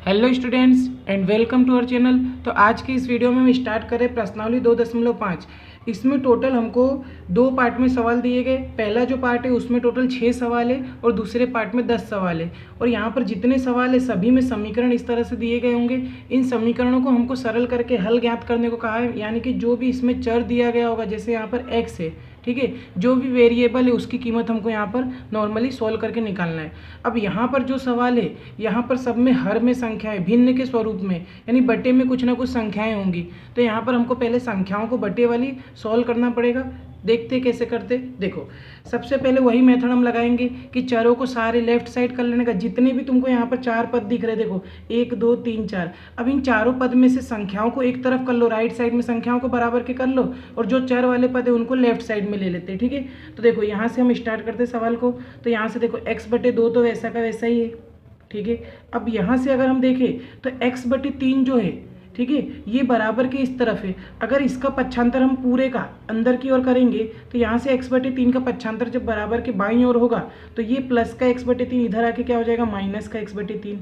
Hello students and welcome to our channel. तो आज की इस वीडियो में हम स्टार्ट करें प्रश्नावली 2.5। इसमें टोटल हमको दो पार्ट में सवाल दिए गए। पहला जो पार्ट है उसमें टोटल 6 सवाल है और दूसरे पार्ट में 10 सवाल है। और यहाँ पर जितने सवाल है सभी में समीकरण इस तरह से दिए गए होंगे। इन समीकरणों को हमको सरल करके हल ज्ञात करने को कहा है, यानी कि जो भी इसमें चर दिया गया होगा, जैसे यहाँ पर x है, ठीक है, जो भी वेरिएबल है उसकी कीमत हमको यहाँ पर नॉर्मली सॉल्व करके निकालना है। अब यहाँ पर जो सवाल है, यहाँ पर सब में हर में संख्याएं भिन्न के स्वरूप में, यानी बटे में कुछ ना कुछ संख्याएं होंगी। तो यहाँ पर हमको पहले संख्याओं को बटे वाली सॉल्व करना पड़ेगा। देखते कैसे करते। देखो, सबसे पहले वही मेथड हम लगाएंगे कि चरों को सारे लेफ्ट साइड कर लेने का। जितने भी तुमको यहाँ पर 4 पद दिख रहे, देखो 1 2 3 4। अब इन चारों पद में से संख्याओं को एक तरफ कर लो, राइट साइड में संख्याओं को बराबर के कर लो, और जो चर वाले पद है उनको लेफ्ट साइड में ले लेते हैं, ठीक है। तो देखो यहाँ से हम स्टार्ट करते सवाल को। तो यहाँ से देखो x/2 तो वैसा का वैसा ही है, ठीक है। अब यहाँ से अगर हम देखें तो x/3 जो है, ठीक है, ये बराबर के इस तरफ है। अगर इसका पक्षांतर हम पूरे का अंदर की ओर करेंगे तो यहाँ से x/3 का पक्षांतर जब बराबर के बाईं ओर होगा तो ये प्लस का x/3 इधर आके क्या हो जाएगा, माइनस का x/3,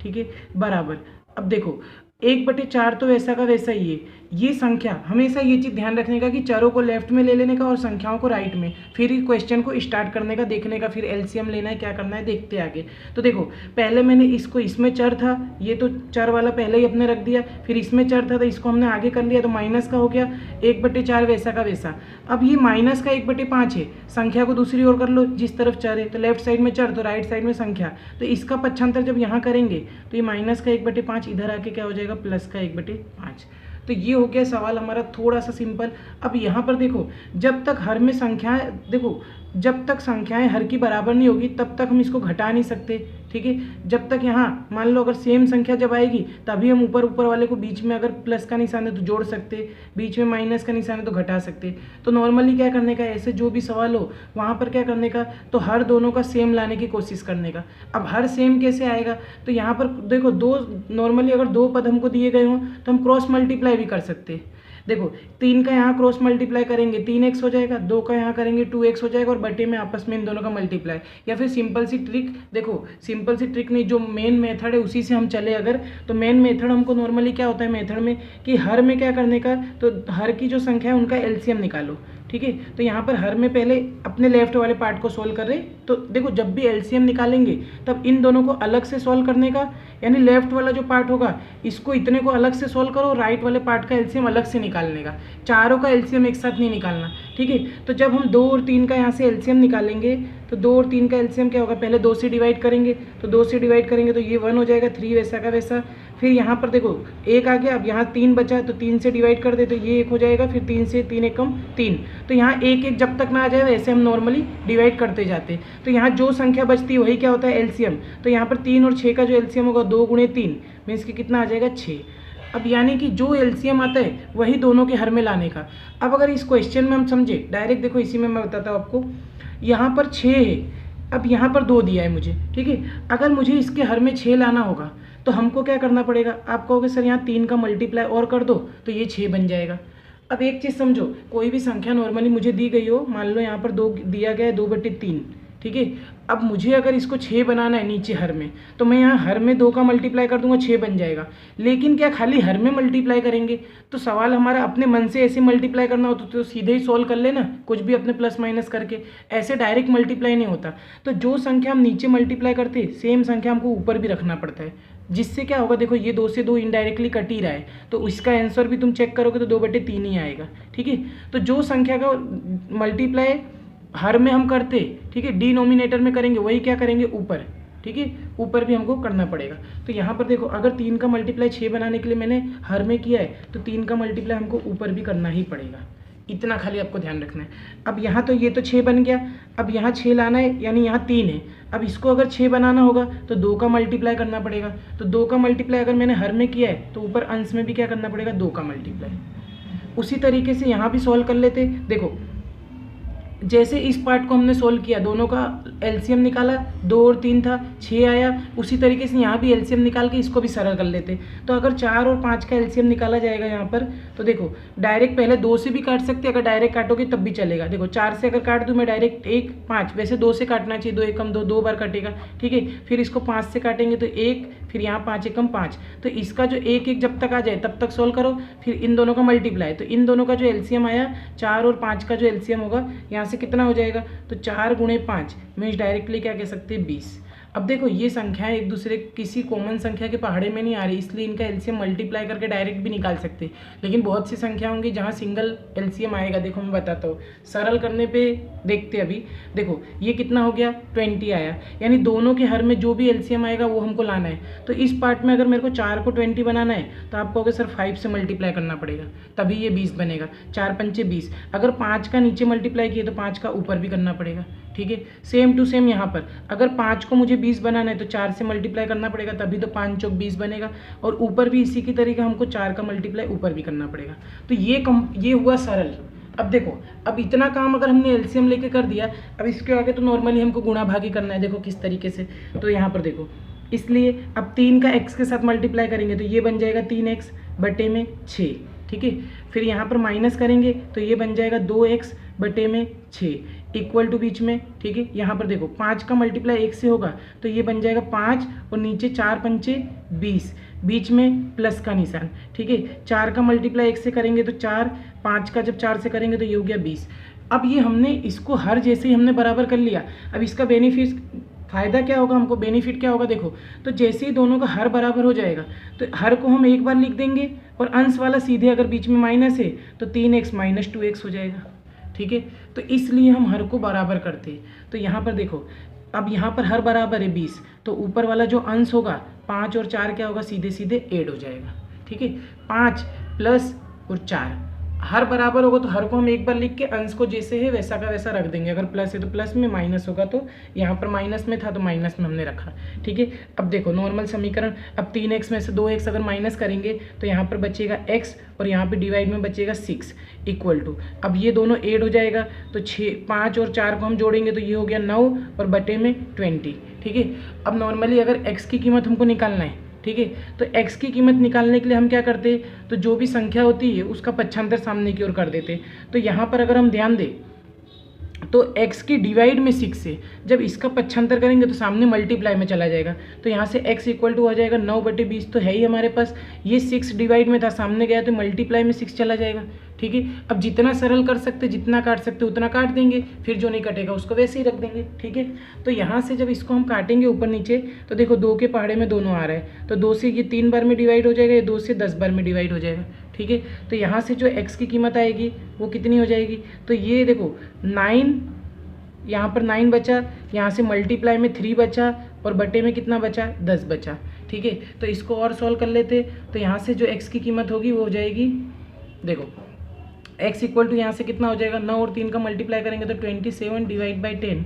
ठीक है, बराबर। अब देखो 1/4 तो वैसा का वैसा ही है। ये संख्या, हमेशा ये चीज़ ध्यान रखने का कि चरों को लेफ्ट में ले लेने का और संख्याओं को राइट में, फिर इस क्वेश्चन को स्टार्ट करने का, देखने का, फिर एलसीएम लेना है, क्या करना है देखते आगे। तो देखो पहले मैंने इसको, इसमें चर था, ये तो चर वाला पहले ही अपने रख दिया, फिर इसमें चर था तो इसको हमने आगे कर लिया, तो माइनस का हो गया 1/4 वैसा का वैसा। अब ये माइनस का 1/5 है, संख्या को दूसरी ओर कर लो, जिस तरफ चर है, तो लेफ्ट साइड में चर तो राइट साइड में संख्या, तो इसका पक्षांतर जब यहाँ करेंगे तो ये माइनस का 1/5 इधर आके क्या हो जाएगा, प्लस का 1/5। तो ये हो गया सवाल हमारा थोड़ा सा सिंपल। अब यहाँ पर देखो, जब तक हर में संख्याएं, देखो जब तक संख्याएं हर की बराबर नहीं होगी तब तक हम इसको घटा नहीं सकते, ठीक है। जब तक यहाँ मान लो अगर सेम संख्या जब आएगी तभी हम ऊपर वाले को, बीच में अगर प्लस का निशान है तो जोड़ सकते, बीच में माइनस का निशान है तो घटा सकते। तो नॉर्मली क्या करने का, ऐसे जो भी सवाल हो वहाँ पर क्या करने का, तो हर दोनों का सेम लाने की कोशिश करने का। अब हर सेम कैसे आएगा, तो यहाँ पर देखो दो, नॉर्मली अगर दो पद हमको दिए गए हों तो हम क्रॉस मल्टीप्लाई भी कर सकते। देखो 3 का यहाँ क्रॉस मल्टीप्लाई करेंगे 3x हो जाएगा, 2 का यहाँ करेंगे 2x हो जाएगा, और बटे में आपस में इन दोनों का मल्टीप्लाई। या फिर सिंपल सी ट्रिक, देखो सिंपल सी ट्रिक नहीं, जो मेन मेथड है उसी से हम चले अगर, तो मेन मेथड हमको नॉर्मली क्या होता है मेथड में कि हर में क्या करने का, तो हर की जो संख्या है उनका एलसीएम निकालो, ठीक है। तो यहाँ पर हर में पहले अपने लेफ्ट वाले पार्ट को सोल्व कर रहे, तो देखो जब भी एलसीएम निकालेंगे तब इन दोनों को अलग से सोल्व करने का, यानी लेफ्ट वाला जो पार्ट होगा इसको इतने को अलग से सोल्व करो, राइट वाले पार्ट का एलसीएम अलग से निकालने का। चारों का एलसीएम एक साथ नहीं निकालना, ठीक है। तो जब हम 2 और 3 का यहाँ से एलसीएम निकालेंगे तो 2 और 3 का एलसीएम क्या होगा, पहले 2 से डिवाइड करेंगे, तो 2 से डिवाइड करेंगे तो ये 1 हो जाएगा, 3 वैसा का वैसा। फिर यहाँ पर देखो 1 आ गया, अब यहाँ 3 बचा तो 3 से डिवाइड कर दे तो ये 1 हो जाएगा, फिर 3 से 3 एकम 3। तो यहाँ 1 1 जब तक ना आ जाए वैसे हम नॉर्मली डिवाइड करते जाते। तो यहाँ जो संख्या बचती है वही क्या होता है, एलसीएम। तो यहाँ पर 3 और 6 का जो एलसीएम होगा 2 × 3 मीन्स कि कितना आ जाएगा, 6। अब यानी कि जो एलसीएम आता है वही दोनों के हर में लाने का। अब अगर इस क्वेश्चन में हम समझे डायरेक्ट, देखो इसी में मैं बताता हूँ आपको, यहाँ पर 6 है, अब यहाँ पर 2 दिया है मुझे, ठीक है। अगर मुझे इसके हर में 6 लाना होगा तो हमको क्या करना पड़ेगा, आप कहोगे सर यहाँ 3 का मल्टीप्लाई और कर दो तो ये 6 बन जाएगा। अब एक चीज़ समझो, कोई भी संख्या नॉर्मली मुझे दी गई हो, मान लो यहाँ पर 2 दिया गया है, 2/3, ठीक है। अब मुझे अगर इसको 6 बनाना है नीचे हर में, तो मैं यहाँ हर में 2 का मल्टीप्लाई कर दूंगा, 6 बन जाएगा। लेकिन क्या खाली हर में मल्टीप्लाई करेंगे, तो सवाल हमारा अपने मन से ऐसे मल्टीप्लाई करना होता तो सीधे ही सॉल्व कर लेना, कुछ भी अपने प्लस माइनस करके, ऐसे डायरेक्ट मल्टीप्लाई नहीं होता। तो जो संख्या हम नीचे मल्टीप्लाई करते सेम संख्या हमको ऊपर भी रखना पड़ता है, जिससे क्या होगा, देखो ये 2 से 2 इनडायरेक्टली कट ही रहा है, तो इसका आंसर भी तुम चेक करोगे तो 2/3 ही आएगा, ठीक है। तो जो संख्या का मल्टीप्लाई हर में हम करते, ठीक है, डिनोमिनेटर में करेंगे वही क्या करेंगे ऊपर, ठीक है, ऊपर भी हमको करना पड़ेगा। तो यहाँ पर देखो अगर 3 का मल्टीप्लाई 6 बनाने के लिए मैंने हर में किया है तो 3 का मल्टीप्लाई हमको ऊपर भी करना ही पड़ेगा, इतना खाली आपको ध्यान रखना है। अब यहाँ तो ये तो 6 बन गया, अब यहाँ 6 लाना है, यानी यहाँ 3 है। अब इसको अगर 6 बनाना होगा तो 2 का मल्टीप्लाई करना पड़ेगा, तो 2 का मल्टीप्लाई अगर मैंने हर में किया है तो ऊपर अंश में भी क्या करना पड़ेगा, 2 का मल्टीप्लाई। उसी तरीके से यहाँ भी सॉल्व कर लेते। देखो जैसे इस पार्ट को हमने सोल्व किया, दोनों का एलसीएम निकाला, 2 और 3 था, 6 आया, उसी तरीके से यहाँ भी एलसीएम निकाल के इसको भी सरल कर लेते। तो अगर 4 और 5 का एलसीएम निकाला जाएगा यहाँ पर, तो देखो डायरेक्ट पहले 2 से भी काट सकते, अगर डायरेक्ट काटोगे तब भी चलेगा। देखो 4 से अगर काट दूँ मैं डायरेक्ट 1 5, वैसे 2 से काटना चाहिए, 2 एकम 2, 2 बार कटेगा, ठीक है। फिर इसको 5 से काटेंगे तो 1, फिर यहाँ 5 एकम 5, तो इसका जो एक एक जब तक आ जाए तब तक सोल्व करो, फिर इन दोनों का मल्टीप्लाई, तो इन दोनों का जो एलसीएम आया 4 और 5 का जो एलसीएम होगा यहाँ से कितना हो जाएगा, तो 4 गुणे 5 मीन्स डायरेक्टली क्या कह सकते हैं 20। अब देखो ये संख्याएं एक दूसरे किसी कॉमन संख्या के पहाड़े में नहीं आ रही, इसलिए इनका एलसीएम मल्टीप्लाई करके डायरेक्ट भी निकाल सकते, लेकिन बहुत सी संख्या होंगी जहाँ सिंगल एलसीएम आएगा। देखो मैं बताता हूँ, सरल करने पे देखते अभी। देखो ये कितना हो गया 20 आया, यानी दोनों के हर में जो भी एलसीएम आएगा वो हमको लाना है। तो इस पार्ट में अगर मेरे को 4 को 20 बनाना है तो आप कहोगे सर 5 से मल्टीप्लाई करना पड़ेगा तभी ये 20 बनेगा, 4 पंचे 20। अगर 5 का नीचे मल्टीप्लाई किए तो 5 का ऊपर भी करना पड़ेगा, ठीक है। सेम टू सेम यहाँ पर अगर 5 को मुझे 20 बनाना है तो 4 से मल्टीप्लाई करना पड़ेगा, तभी तो 5 चौक 20 बनेगा, और ऊपर भी इसी की तरीके हमको 4 का मल्टीप्लाई ऊपर भी करना पड़ेगा। तो ये हुआ सरल। अब देखो, अब इतना काम अगर हमने एलसीएम लेके कर दिया, अब इसके आगे तो नॉर्मली हमको गुणा भागी करना है। देखो किस तरीके से, तो यहाँ पर देखो, इसलिए अब 3 का x के साथ मल्टीप्लाई करेंगे तो ये बन जाएगा 3x बटे में 6, ठीक है। फिर यहाँ पर माइनस करेंगे तो ये बन जाएगा 2x बटे में 6 इक्वल टू बीच में, ठीक है। यहाँ पर देखो 5 का मल्टीप्लाई 1 से होगा तो ये बन जाएगा 5 और नीचे 4 पंचे 20, बीच में प्लस का निशान, ठीक है। 4 का मल्टीप्लाई 1 से करेंगे तो 4, 5 का जब 4 से करेंगे तो ये हो गया 20। अब ये हमने इसको हर जैसे ही हमने बराबर कर लिया। अब इसका फ़ायदा क्या होगा हमको, बेनिफिट क्या होगा, देखो तो जैसे ही दोनों का हर बराबर हो जाएगा तो हर को हम एक बार लिख देंगे, और अंश वाला सीधे अगर बीच में माइनस है तो 3x माइनस 2x हो जाएगा, ठीक है। तो इसलिए हम हर को बराबर करते हैं। तो यहाँ पर देखो, अब यहाँ पर हर बराबर है 20, तो ऊपर वाला जो अंश होगा 5 और 4 क्या होगा, सीधे सीधे ऐड हो जाएगा, ठीक है। 5 प्लस और 4 हर बराबर होगा तो हर को हम एक बार लिख के अंश को जैसे है वैसा का वैसा रख देंगे। अगर प्लस है तो प्लस में, माइनस होगा तो यहाँ पर माइनस में था तो माइनस में हमने रखा, ठीक है। अब देखो नॉर्मल समीकरण, अब 3x में से 2x अगर माइनस करेंगे तो यहाँ पर बचेगा x और यहाँ पे डिवाइड में बचेगा 6 इक्वल टू, अब ये दोनों ऐड हो जाएगा तो 5 और 4 को हम जोड़ेंगे तो ये हो गया 9 और बटे में 20, ठीक है। अब नॉर्मली अगर x की कीमत हमको निकालना है, ठीक है, तो x की कीमत निकालने के लिए हम क्या करते हैं, तो जो भी संख्या होती है उसका पक्षांतर सामने की ओर कर देते। तो यहाँ पर अगर हम ध्यान दें तो x की डिवाइड में 6 से जब इसका पक्षांतर करेंगे तो सामने मल्टीप्लाई में चला जाएगा, तो यहाँ से x इक्वल टू हो जाएगा 9 बटे 20, तो है ही हमारे पास, ये 6 डिवाइड में था सामने गया तो मल्टीप्लाई में 6 चला जाएगा, ठीक है। अब जितना सरल कर सकते, जितना काट सकते उतना काट देंगे, फिर जो नहीं कटेगा उसको वैसे ही रख देंगे, ठीक है। तो यहाँ से जब इसको हम काटेंगे ऊपर नीचे तो देखो 2 के पहाड़े में दोनों आ रहा है, तो 2 से ये 3 बार में डिवाइड हो जाएगा, ये 2 से 10 बार में डिवाइड हो जाएगा, ठीक है। तो यहाँ से जो x की कीमत आएगी वो कितनी हो जाएगी, तो ये देखो 9, यहाँ पर 9 बचा, यहाँ से मल्टीप्लाई में 3 बचा और बटे में कितना बचा, 10 बचा, ठीक है। तो इसको और सॉल्व कर लेते, तो यहाँ से जो x की कीमत होगी वो हो जाएगी, देखो x इक्वल टू यहाँ से कितना हो जाएगा, 9 और 3 का मल्टीप्लाई करेंगे तो 27 डिवाइड बाई 10।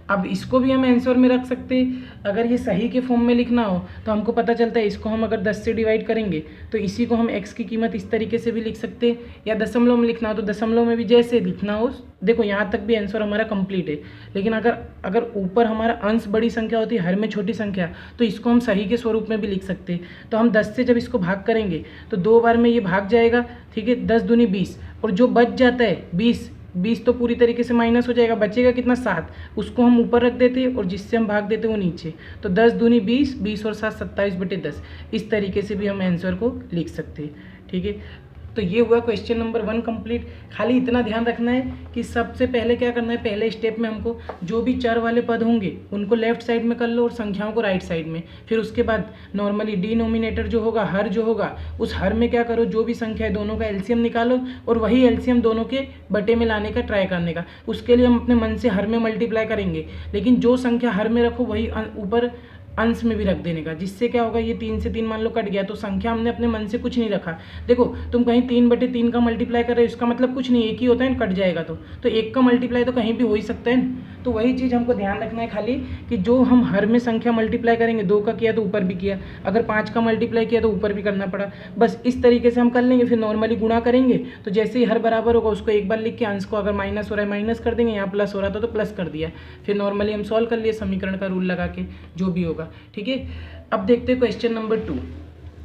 अब इसको भी हम आंसर में रख सकते हैं, अगर ये सही के फॉर्म में लिखना हो तो हमको पता चलता है इसको हम अगर 10 से डिवाइड करेंगे तो इसी को हम x की कीमत इस तरीके से भी लिख सकते हैं, या दशमलव में लिखना हो तो दशमलव में भी जैसे लिखना हो। देखो यहाँ तक भी आंसर हमारा कंप्लीट है, लेकिन अगर ऊपर हमारा अंश बड़ी संख्या होती है, हर में छोटी संख्या, तो इसको हम सही के स्वरूप में भी लिख सकते हैं। तो हम 10 से जब इसको भाग करेंगे तो 2 बार में ये भाग जाएगा, ठीक है, 10 दूनी 20, और जो बच जाता है 20 तो पूरी तरीके से माइनस हो जाएगा, बचेगा कितना 7, उसको हम ऊपर रख देते और जिससे हम भाग देते वो नीचे, तो 10 दूनी 20, 20 और 7 27 बटे 10, इस तरीके से भी हम आंसर को लिख सकते हैं, ठीक है। तो ये हुआ क्वेश्चन नंबर 1 कंप्लीट। खाली इतना ध्यान रखना है कि सबसे पहले क्या करना है, पहले स्टेप में हमको जो भी चर वाले पद होंगे उनको लेफ्ट साइड में कर लो और संख्याओं को राइट साइड में। फिर उसके बाद नॉर्मली डिनोमिनेटर जो होगा, हर जो होगा, उस हर में क्या करो, जो भी संख्या है दोनों का एलसीएम निकालो और वही एलसीएम दोनों के बटे में लाने का ट्राई करने का। उसके लिए हम अपने मन से हर में मल्टीप्लाई करेंगे, लेकिन जो संख्या हर में रखो वही ऊपर अंश में भी रख देने का, जिससे क्या होगा, ये 3 से 3 मान लो कट गया तो संख्या हमने अपने मन से कुछ नहीं रखा। देखो तुम कहीं 3 बटे 3 का मल्टीप्लाई कर रहे हो, इसका मतलब कुछ नहीं, एक ही होता है, कट जाएगा तो एक का मल्टीप्लाई तो कहीं भी हो ही सकता है। तो वही चीज़ हमको ध्यान रखना है खाली कि जो हम हर में संख्या मल्टीप्लाई करेंगे, 2 का किया तो ऊपर भी किया, अगर 5 का मल्टीप्लाई किया तो ऊपर भी करना पड़ा, बस इस तरीके से हम कर लेंगे। फिर नॉर्मली गुणा करेंगे तो जैसे ही हर बराबर होगा उसको एक बार लिख के अंश को अगर माइनस हो रहा है माइनस कर देंगे, यहाँ प्लस हो रहा था तो प्लस कर दिया, फिर नॉर्मली हम सॉल्व कर लिए समीकरण का रूल लगा के, जो भी होगा, ठीक है। अब देखते हैं क्वेश्चन नंबर 2।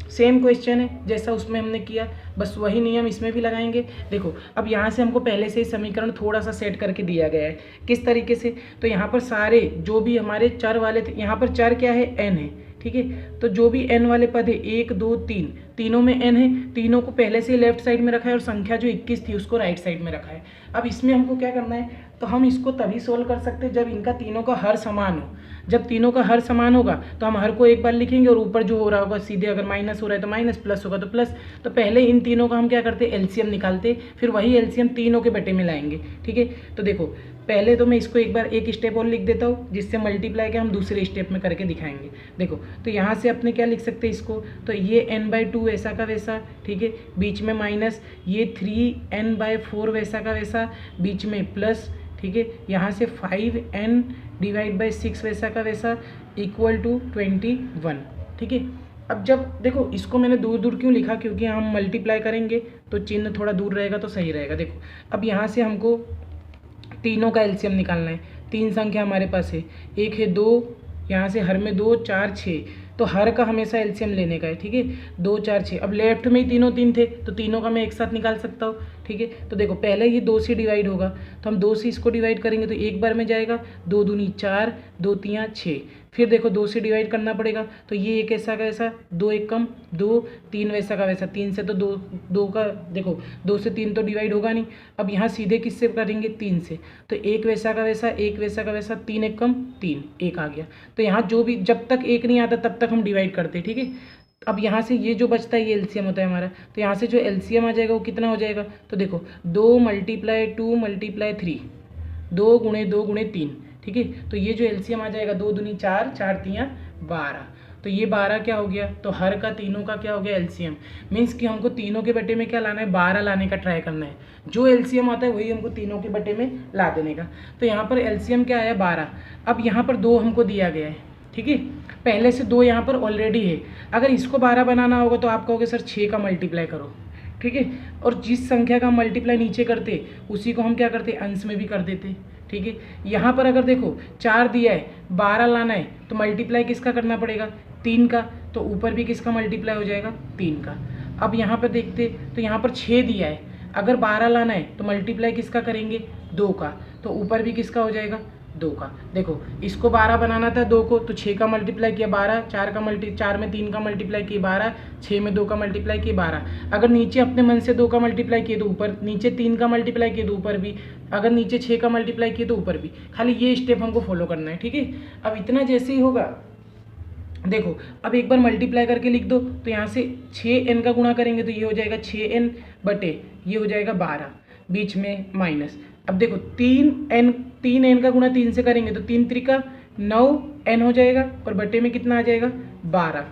सेम क्वेश्चन है जैसा उसमें हमने किया, बस वही नियम इसमें भी लगाएंगे। देखो अब यहाँ से हमको पहले से ही समीकरण थोड़ा सा सेट करके दिया गया है, किस तरीके से, तो यहाँ पर सारे जो भी हमारे चर वाले थे, यहाँ पर चर क्या है, n है, ठीक है। तो जो भी n वाले पद है 1 2 3 तीनों में n है, तीनों को पहले से लेफ्ट साइड में रखा है और संख्या जो 21 थी उसको राइट साइड में रखा है। अब इसमें हमको क्या करना है, तो हम इसको तभी सोल्व कर सकते हैं जब इनका तीनों का हर समान हो। जब तीनों का हर समान होगा तो हम हर को एक बार लिखेंगे और ऊपर जो हो रहा होगा सीधे, अगर माइनस हो रहा है तो माइनस, प्लस होगा तो प्लस। तो पहले इन तीनों का हम क्या करते हैं, एलसीएम निकालते, फिर वही एलसीएम तीनों के बटे में लाएंगे, ठीक है। तो देखो पहले तो मैं इसको एक बार एक स्टेप और लिख देता हूँ, जिससे मल्टीप्लाई के हम दूसरे स्टेप में करके दिखाएंगे। देखो तो यहाँ से अपने क्या लिख सकते हैं इसको, तो ये n/2 वैसा का वैसा, ठीक है, बीच में माइनस, ये 3n/4 वैसा का वैसा, बीच में प्लस, ठीक है, यहाँ से 5n/6 वैसा का वैसा इक्वल टू 21, ठीक है। अब जब देखो इसको मैंने दूर दूर क्यों लिखा, क्योंकि हम मल्टीप्लाई करेंगे तो चिन्ह थोड़ा दूर रहेगा तो सही रहेगा। देखो अब यहाँ से हमको तीनों का एलसीएम निकालना है। तीन संख्या हमारे पास है, एक है 2, यहाँ से हर में 2 4 6, तो हर का हमेशा एलसीएम लेने का है, ठीक है। 2 4 6, अब लेफ्ट में ही तीनों 3 थे तो तीनों का मैं एक साथ निकाल सकता हूँ, ठीक है। तो देखो पहले ये 2 से डिवाइड होगा तो हम 2 से इसको डिवाइड करेंगे तो एक बार में जाएगा, 2 दूनी 4, 2 तियाँ 6, फिर देखो 2 से डिवाइड करना पड़ेगा तो ये एक ऐसा का ऐसा, 2 एक कम 2, 3 वैसा का वैसा, 3 से तो 2 का देखो 2 से 3 तो डिवाइड होगा नहीं। अब यहाँ सीधे किससे करेंगे, 3 से, तो एक वैसा का वैसा, एक वैसा का वैसा, 3 एक कम 3, एक आ गया। तो यहाँ जो भी जब तक एक नहीं आता तब तक हम डिवाइड करते, ठीक है। अब यहाँ से ये जो बचता है ये एलसीएम होता है हमारा, तो यहाँ से जो एलसीएम आ जाएगा वो कितना हो जाएगा, तो देखो 2 × 2 × 3, 2 × 2 × 3, ठीक है। तो ये जो एलसीएम आ जाएगा 2 दूनी 4, 4 तियाँ 12, तो ये 12 क्या हो गया, तो हर का तीनों का क्या हो गया एलसीएम। मीन्स कि हमको तीनों के बटे में क्या लाना है, 12 लाने का ट्राई करना है। जो एलसीएम आता है वही हमको तीनों के बटे में ला देने का। तो यहाँ पर एलसीएम क्या आया 12। अब यहाँ पर 2 हमको दिया गया है, ठीक है, पहले से 2 यहाँ पर ऑलरेडी है। अगर इसको 12 बनाना होगा तो आप कहोगे सर 6 का मल्टीप्लाई करो, ठीक है। और जिस संख्या का मल्टीप्लाई नीचे करते उसी को हम क्या करते, अंश में भी कर देते, ठीक है। यहाँ पर अगर देखो 4 दिया है, 12 लाना है तो मल्टीप्लाई किसका करना पड़ेगा, 3 का, तो ऊपर भी किसका मल्टीप्लाई हो जाएगा, 3 का। अब यहाँ पर देखते तो यहाँ पर 6 दिया है, अगर 12 लाना है तो मल्टीप्लाई किसका करेंगे, 2 का, तो ऊपर भी किसका हो जाएगा, 2 का। देखो इसको 12 बनाना था 2 को, तो 6 का मल्टीप्लाई किया 12, 4 में 3 का मल्टीप्लाई किया 12, 6 में 2 का मल्टीप्लाई किया 12। अगर नीचे अपने मन से 2 का मल्टीप्लाई किए तो ऊपर, नीचे 3 का मल्टीप्लाई किए तो ऊपर भी, अगर नीचे 6 का मल्टीप्लाई किए तो ऊपर भी। खाली ये स्टेप हमको फॉलो करना है, ठीक है। अब इतना जैसे ही होगा, देखो अब एक बार मल्टीप्लाई करके लिख दो, तो यहाँ से 6n का गुणा करेंगे तो ये हो जाएगा 6n बटे ये हो जाएगा 12, बीच में माइनस। अब देखो 3n का गुणा 3 से करेंगे तो 3 त्रिका 9n हो जाएगा और बटे में कितना आ जाएगा 12,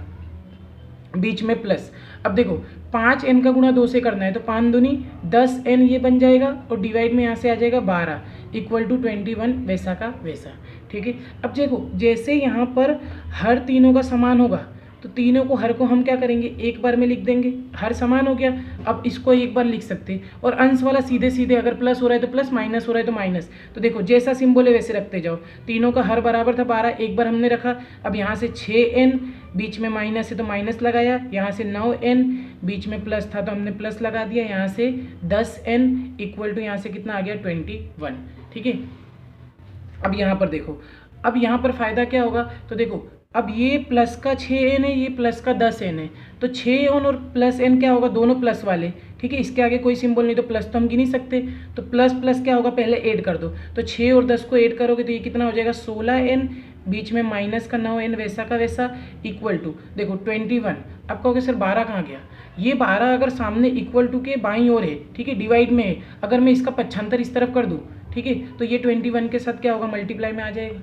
बीच में प्लस। अब देखो 5n का गुणा 2 से करना है तो 5 दूनी 10n ये बन जाएगा और डिवाइड में यहाँ से आ जाएगा 12 इक्वल टू 21 वैसा का वैसा, ठीक है। अब देखो जैसे यहाँ पर हर तीनों का समान होगा तो तीनों को हर को हम क्या करेंगे, एक बार में लिख देंगे, हर समान हो गया। अब इसको एक बार लिख सकते हैं, और अंश वाला सीधे सीधे अगर प्लस हो रहा है तो प्लस, माइनस हो रहा है तो माइनस। तो देखो जैसा सिंबल है वैसे रखते जाओ। तीनों का हर बराबर था 12, एक बार हमने रखा। अब यहाँ से 6n, बीच में माइनस है तो माइनस लगाया, यहाँ से 9n, बीच में प्लस था तो हमने प्लस लगा दिया, यहाँ से 10n इक्वल टू यहाँ से कितना आ गया 21, ठीक है। अब यहाँ पर देखो, अब यहाँ पर फ़ायदा क्या होगा, तो देखो अब ये प्लस का 6n है, ये प्लस का 10n है, तो 6n और प्लस n क्या होगा, दोनों प्लस वाले, ठीक है। इसके आगे कोई सिंबल नहीं तो प्लस तो हम गिन नहीं सकते, तो प्लस प्लस क्या होगा, पहले ऐड कर दो, तो 6 और 10 को ऐड करोगे तो ये कितना हो जाएगा 16n, बीच में माइनस का 9n वैसा का वैसा इक्वल टू देखो 21। अब कहोगे सर 12 कहाँ गया, ये 12 अगर सामने इक्वल टू के बाईं ओर है, ठीक है, डिवाइड में है, अगर मैं इसका 75 इस तरफ कर दूँ, ठीक है, तो ये 21 के साथ क्या होगा, मल्टीप्लाई में आ जाएगा,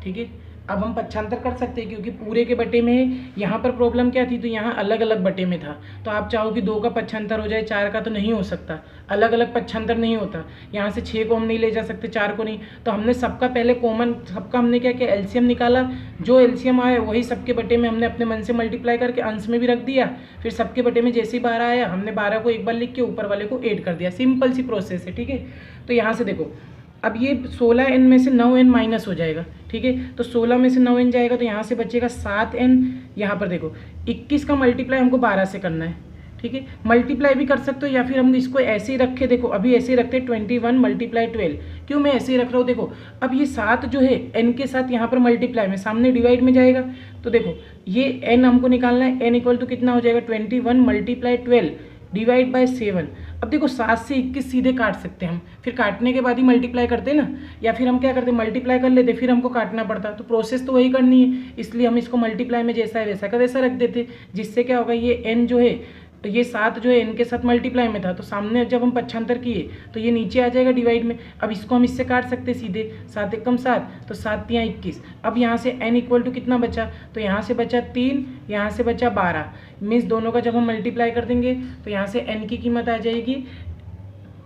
ठीक है। अब हम 75 कर सकते हैं क्योंकि पूरे के बटे में है। यहाँ पर प्रॉब्लम क्या थी, तो यहाँ अलग अलग बटे में था, तो आप चाहो कि 2 का 75 हो जाए, 4 का तो नहीं हो सकता, अलग अलग 75 नहीं होता। यहाँ से 6 को हम नहीं ले जा सकते, 4 को नहीं, तो हमने सबका पहले कॉमन, सबका हमने क्या किया, एलसीएम निकाला। जो एलसीएम आया वही सबके बटे में हमने अपने मन से मल्टीप्लाई करके अंश में भी रख दिया। फिर सबके बटे में जैसे ही 12 आया, हमने 12 को एक बार लिख के ऊपर वाले को ऐड कर दिया। सिंपल सी प्रोसेस है, ठीक है। तो यहाँ से देखो, अब ये 16n में से 9n माइनस हो जाएगा, ठीक है, तो 16 में से 9n जाएगा तो यहाँ से बचेगा 7n। यहाँ पर देखो 21 का मल्टीप्लाई हमको 12 से करना है, ठीक है। मल्टीप्लाई भी कर सकते हो या फिर हम इसको ऐसे ही रखे, देखो अभी ऐसे ही रखते हैं 21 मल्टीप्लाई 12। क्यों मैं ऐसे ही रख रहा हूँ, देखो अब ये 7 जो है n के साथ यहाँ पर मल्टीप्लाई में, सामने डिवाइड में जाएगा। तो देखो ये n हमको निकालना है, n इक्वल टू कितना हो जाएगा 21 मल्टीप्लाई 12 डिवाइड बाय 7। अब देखो 7 से 21 सीधे काट सकते हैं हम, फिर काटने के बाद ही मल्टीप्लाई करते हैं ना, या फिर हम क्या करते हैं मल्टीप्लाई कर लेते फिर हमको काटना पड़ता। तो प्रोसेस तो वही करनी है, इसलिए हम इसको मल्टीप्लाई में जैसा है वैसा का वैसा रख देते, जिससे क्या होगा ये n जो है, तो ये 7 जो है n के साथ मल्टीप्लाई में था, तो सामने जब हम पक्षांतर किए तो ये नीचे आ जाएगा डिवाइड में। अब इसको हम इससे काट सकते सीधे, 7 एकम 7, तो 7 तियाँ 21। अब यहाँ से n इक्वल टू कितना बचा, तो यहाँ से बचा 3, यहाँ से बचा 12। मीन्स दोनों का जब हम मल्टीप्लाई कर देंगे तो यहाँ से n की कीमत आ जाएगी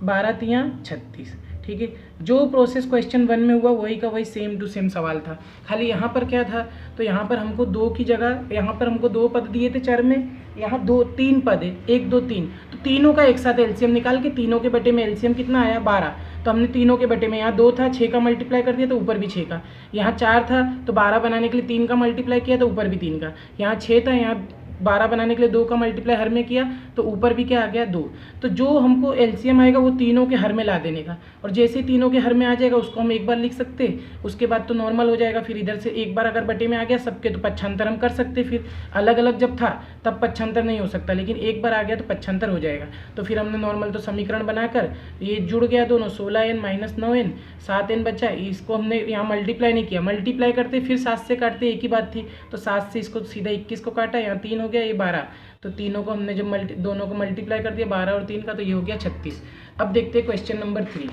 12 तियाँ 36। ठीक है, जो प्रोसेस क्वेश्चन 1 में हुआ वही का वही सेम टू सेम सवाल था। खाली यहाँ पर क्या था, तो यहाँ पर हमको 2 की जगह, यहाँ पर हमको 2 पद दिए थे चर में, यहाँ 3 पद है, 1 2 3, तो तीनों का एक साथ एलसीएम निकाल के तीनों के बटे में एलसीएम कितना आया 12। तो हमने तीनों के बटे में, यहाँ 2 था 6 का मल्टीप्लाई कर दिया तो ऊपर भी 6 का, यहाँ 4 था तो 12 बनाने के लिए 3 का मल्टीप्लाई किया तो ऊपर भी 3 का, यहाँ 6 था, यहाँ 12 बनाने के लिए 2 का मल्टीप्लाई हर में किया तो ऊपर भी क्या आ गया 2। तो जो हमको एलसीएम आएगा वो तीनों के हर में ला देने का, और जैसे ही तीनों के हर में आ जाएगा उसको हम एक बार लिख सकते, उसके बाद तो नॉर्मल हो जाएगा। फिर इधर से एक बार अगर बटे में आ गया सबके तो पक्षांतर हम कर सकते, फिर अलग अलग जब था तब पक्षांतर नहीं हो सकता, लेकिन एक बार आ गया तो पक्षांतर हो जाएगा। तो फिर हमने नॉर्मल तो समीकरण बनाकर ये जुड़ गया दोनों, 16n माइनस 9n 7n बचा, इसको हमने यहाँ मल्टीप्लाई नहीं किया, मल्टीप्लाई करते फिर 7 से काटते एक ही बात थी, तो 7 से इसको सीधा 21 को काटा, यहाँ 3 हो गया, ये 12, तो तीनों को हमने जब दोनों को मल्टीप्लाई कर दिया 12 और 3 का, तो ये हो गया 36। अब देखते हैं क्वेश्चन नंबर 3।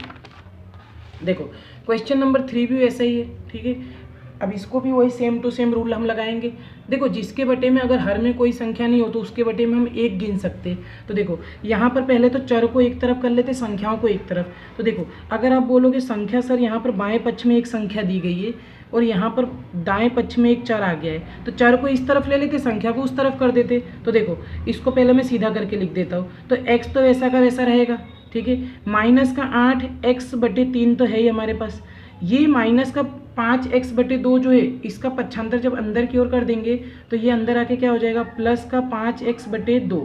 देखो क्वेश्चन नंबर 3 भी वैसा ही है, ठीक है। अब इसको भी वही सेम टू सेम रूल हम लगाएंगे। देखो जिसके बटे में अगर हर में कोई संख्या नहीं हो तो उसके बटे में हम 1 गिन सकते हैं। तो देखो यहाँ पर पहले तो चर को एक तरफ कर लेते, संख्याओं को एक तरफ। तो देखो अगर आप बोलोगे संख्या सर यहाँ पर बाएं पक्ष में एक संख्या दी गई है और यहाँ पर दाएं पक्ष में एक चर आ गया है, तो चर को इस तरफ ले लेते, संख्या को उस तरफ कर देते। तो देखो इसको पहले मैं सीधा करके लिख देता हूँ, तो x तो वैसा का वैसा रहेगा, ठीक है। माइनस का 8x बटे 3 तो है ही हमारे पास, ये माइनस का 5x बटे 2 जो है इसका पक्षांतर जब अंदर की ओर कर देंगे तो ये अंदर आके क्या हो जाएगा, प्लस का 5x बटे 2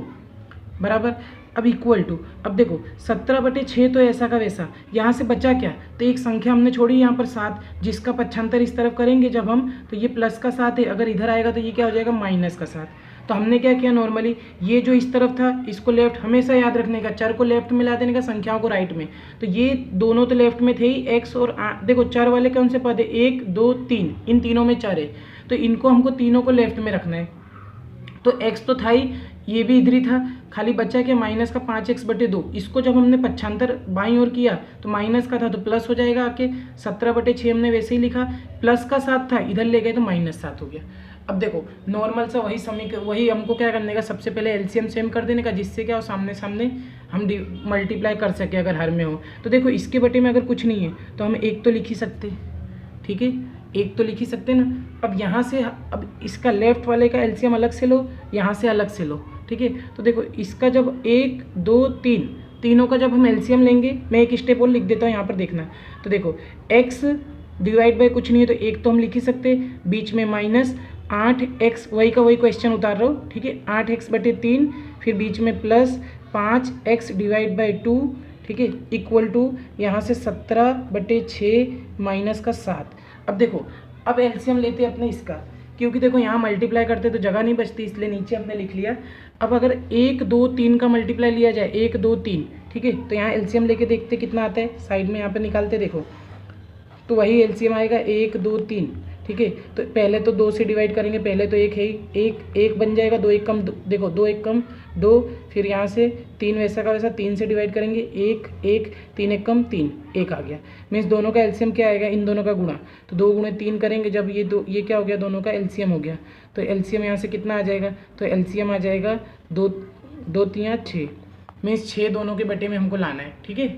बराबर, अब इक्वल टू, अब देखो 17 बटे 6 तो ऐसा का वैसा, यहाँ से बचा क्या, तो एक संख्या हमने छोड़ी यहाँ पर 7, जिसका पक्षांतर इस तरफ करेंगे जब हम, तो ये प्लस का 7 है, अगर इधर आएगा तो ये क्या हो जाएगा माइनस का 7। तो हमने क्या किया, नॉर्मली ये जो इस तरफ था इसको लेफ्ट हमेशा याद रखने का, चर को लेफ्ट में ला देने का, संख्याओं को राइट में। तो ये दोनों तो लेफ्ट में थे ही, एक्स और देखो चर वाले कौन से पद है, 1 2 3, इन तीनों में चर है, तो इनको हमको तीनों को लेफ्ट में रखना है। तो एक्स तो था ही, ये भी इधर ही था, खाली बचा क्या माइनस का 5x बटे 2, इसको जब हमने पक्षांतर बाईं ओर किया तो माइनस का था तो प्लस हो जाएगा आके, 17 बटे 6 हमने वैसे ही लिखा, प्लस का 7 था इधर ले गए तो माइनस 7 हो गया। अब देखो नॉर्मल सा वही हमको क्या करने का, सबसे पहले एलसीएम सेम कर देने का, जिससे क्या हो सामने सामने हम मल्टीप्लाई कर सके अगर हर में हो। तो देखो इसके बटे में अगर कुछ नहीं है तो हम 1 तो लिख ही सकते, ठीक है, 1 तो लिख ही सकते ना। अब यहाँ से अब इसका लेफ्ट वाले का एलसीएम अलग से लो, यहाँ से अलग से लो, ठीक है। तो देखो इसका जब 1 2 3 तीनों का जब हम एलसीएम लेंगे, मैं एक स्टेप और लिख देता हूँ यहाँ पर देखना। तो देखो x डिवाइड बाय कुछ नहीं है तो 1 तो हम लिख ही सकते, बीच में माइनस 8x, वही का वही क्वेश्चन उतार रहा हूँ, ठीक है, 8x बटे 3, फिर बीच में प्लस 5x डिवाइड बाई 2, ठीक है, इक्वल टू यहाँ से 17 बटे 6 माइनस का 7। अब देखो अब एलसीएम लेते अपने इसका, क्योंकि देखो यहाँ मल्टीप्लाई करते तो जगह नहीं बचती, इसलिए नीचे हमने लिख लिया। अब अगर 1 2 3 का मल्टीप्लाई लिया जाए, 1 2 3, ठीक है, तो यहाँ एलसीएम लेके देखते कितना आता है, साइड में यहाँ पे निकालते, देखो तो वही एलसीएम आएगा 1 2 3, ठीक है। तो पहले तो 2 से डिवाइड करेंगे, पहले तो 1 है ही, 1 बन जाएगा, 2 1 कम 2, देखो 2 1 कम 2, फिर यहाँ से 3 वैसा का वैसा 3 से डिवाइड करेंगे, 1 1 3 1 कम 3, 1 आ गया। मीन्स दोनों का एलसीएम क्या आएगा, इन दोनों का गुणा, तो 2 गुणे 3 करेंगे जब ये क्या हो गया, दोनों का एलसीएम हो गया। तो एलसीएम यहाँ से कितना आ जाएगा, तो एलसीएम आ जाएगा 2 2 3 6, मीन्स 6 दोनों के बटे में हमको लाना है, ठीक है।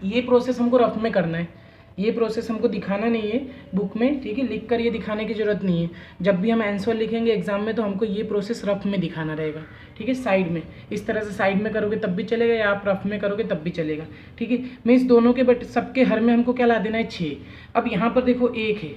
ये प्रोसेस हमको रफ में करना है, ये प्रोसेस हमको दिखाना नहीं है बुक में, ठीक है, लिख कर ये दिखाने की ज़रूरत नहीं है। जब भी हम आंसर लिखेंगे एग्जाम में तो हमको ये प्रोसेस रफ में दिखाना रहेगा, ठीक है, साइड में, इस तरह से साइड में करोगे तब भी चलेगा या आप रफ में करोगे तब भी चलेगा, ठीक है। मीन्स दोनों के बट सबके हर में हमको क्या ला देना है 6। अब यहाँ पर देखो 1 है,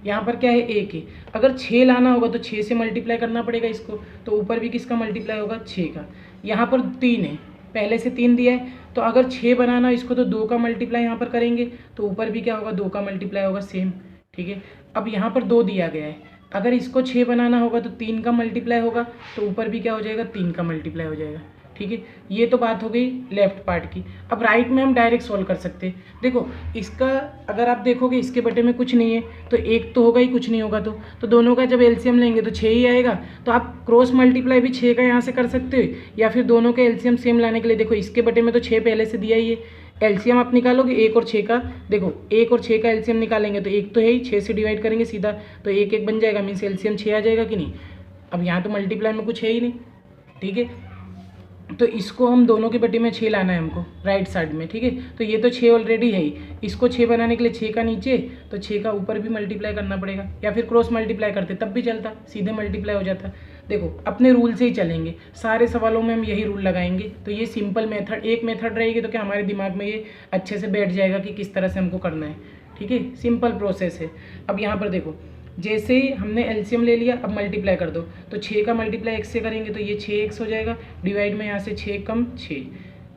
यहाँ पर क्या है 1 है। अगर 6 लाना होगा तो 6 से मल्टीप्लाई करना पड़ेगा इसको, तो ऊपर भी किसका मल्टीप्लाई होगा 6 का। यहाँ पर 3 है, पहले से 3 दिया है, तो अगर 6 बनाना इसको तो 2 का मल्टीप्लाई यहाँ पर करेंगे, तो ऊपर भी क्या होगा 2 का मल्टीप्लाई होगा सेम। ठीक है, अब यहाँ पर 2 दिया गया है, अगर इसको 6 बनाना होगा तो 3 का मल्टीप्लाई होगा, तो ऊपर भी क्या हो जाएगा 3 का मल्टीप्लाई हो जाएगा। ठीक है, ये तो बात हो गई लेफ्ट पार्ट की। अब राइट में हम डायरेक्ट सॉल्व कर सकते हैं। देखो इसका अगर आप देखोगे इसके बटे में कुछ नहीं है, तो 1 तो होगा ही, कुछ नहीं होगा तो दोनों का जब एलसीएम लेंगे तो 6 ही आएगा। तो आप क्रॉस मल्टीप्लाई भी 6 का यहाँ से कर सकते हो, या फिर दोनों के एलसीएम सेम लाने के लिए देखो इसके बटे में तो 6 पहले से दिया ही है, एलसीएम आप निकालोगे 1 और 6 का। देखो 1 और 6 का एलसीएम निकालेंगे तो 1 तो है ही, 6 से डिवाइड करेंगे सीधा तो 1 1 बन जाएगा, मीन्स एलसीएम 6 आ जाएगा कि नहीं। अब यहाँ तो मल्टीप्लाई में कुछ है ही नहीं। ठीक है, तो इसको हम दोनों के बटे में 6 लाना है हमको राइट साइड में। ठीक है, तो ये तो 6 ऑलरेडी है ही, इसको 6 बनाने के लिए 6 का नीचे तो 6 का ऊपर भी मल्टीप्लाई करना पड़ेगा, या फिर क्रॉस मल्टीप्लाई करते तब भी चलता, सीधे मल्टीप्लाई हो जाता। देखो अपने रूल से ही चलेंगे, सारे सवालों में हम यही रूल लगाएंगे। तो ये सिंपल मेथड, एक मेथड रहेगी तो क्या हमारे दिमाग में ये अच्छे से बैठ जाएगा कि किस तरह से हमको करना है। ठीक है, सिंपल प्रोसेस है। अब यहाँ पर देखो जैसे ही हमने एलसीएम ले लिया, अब मल्टीप्लाई कर दो, तो 6 का मल्टीप्लाई x से करेंगे तो ये 6x हो जाएगा, डिवाइड में यहाँ से 6 कम 6,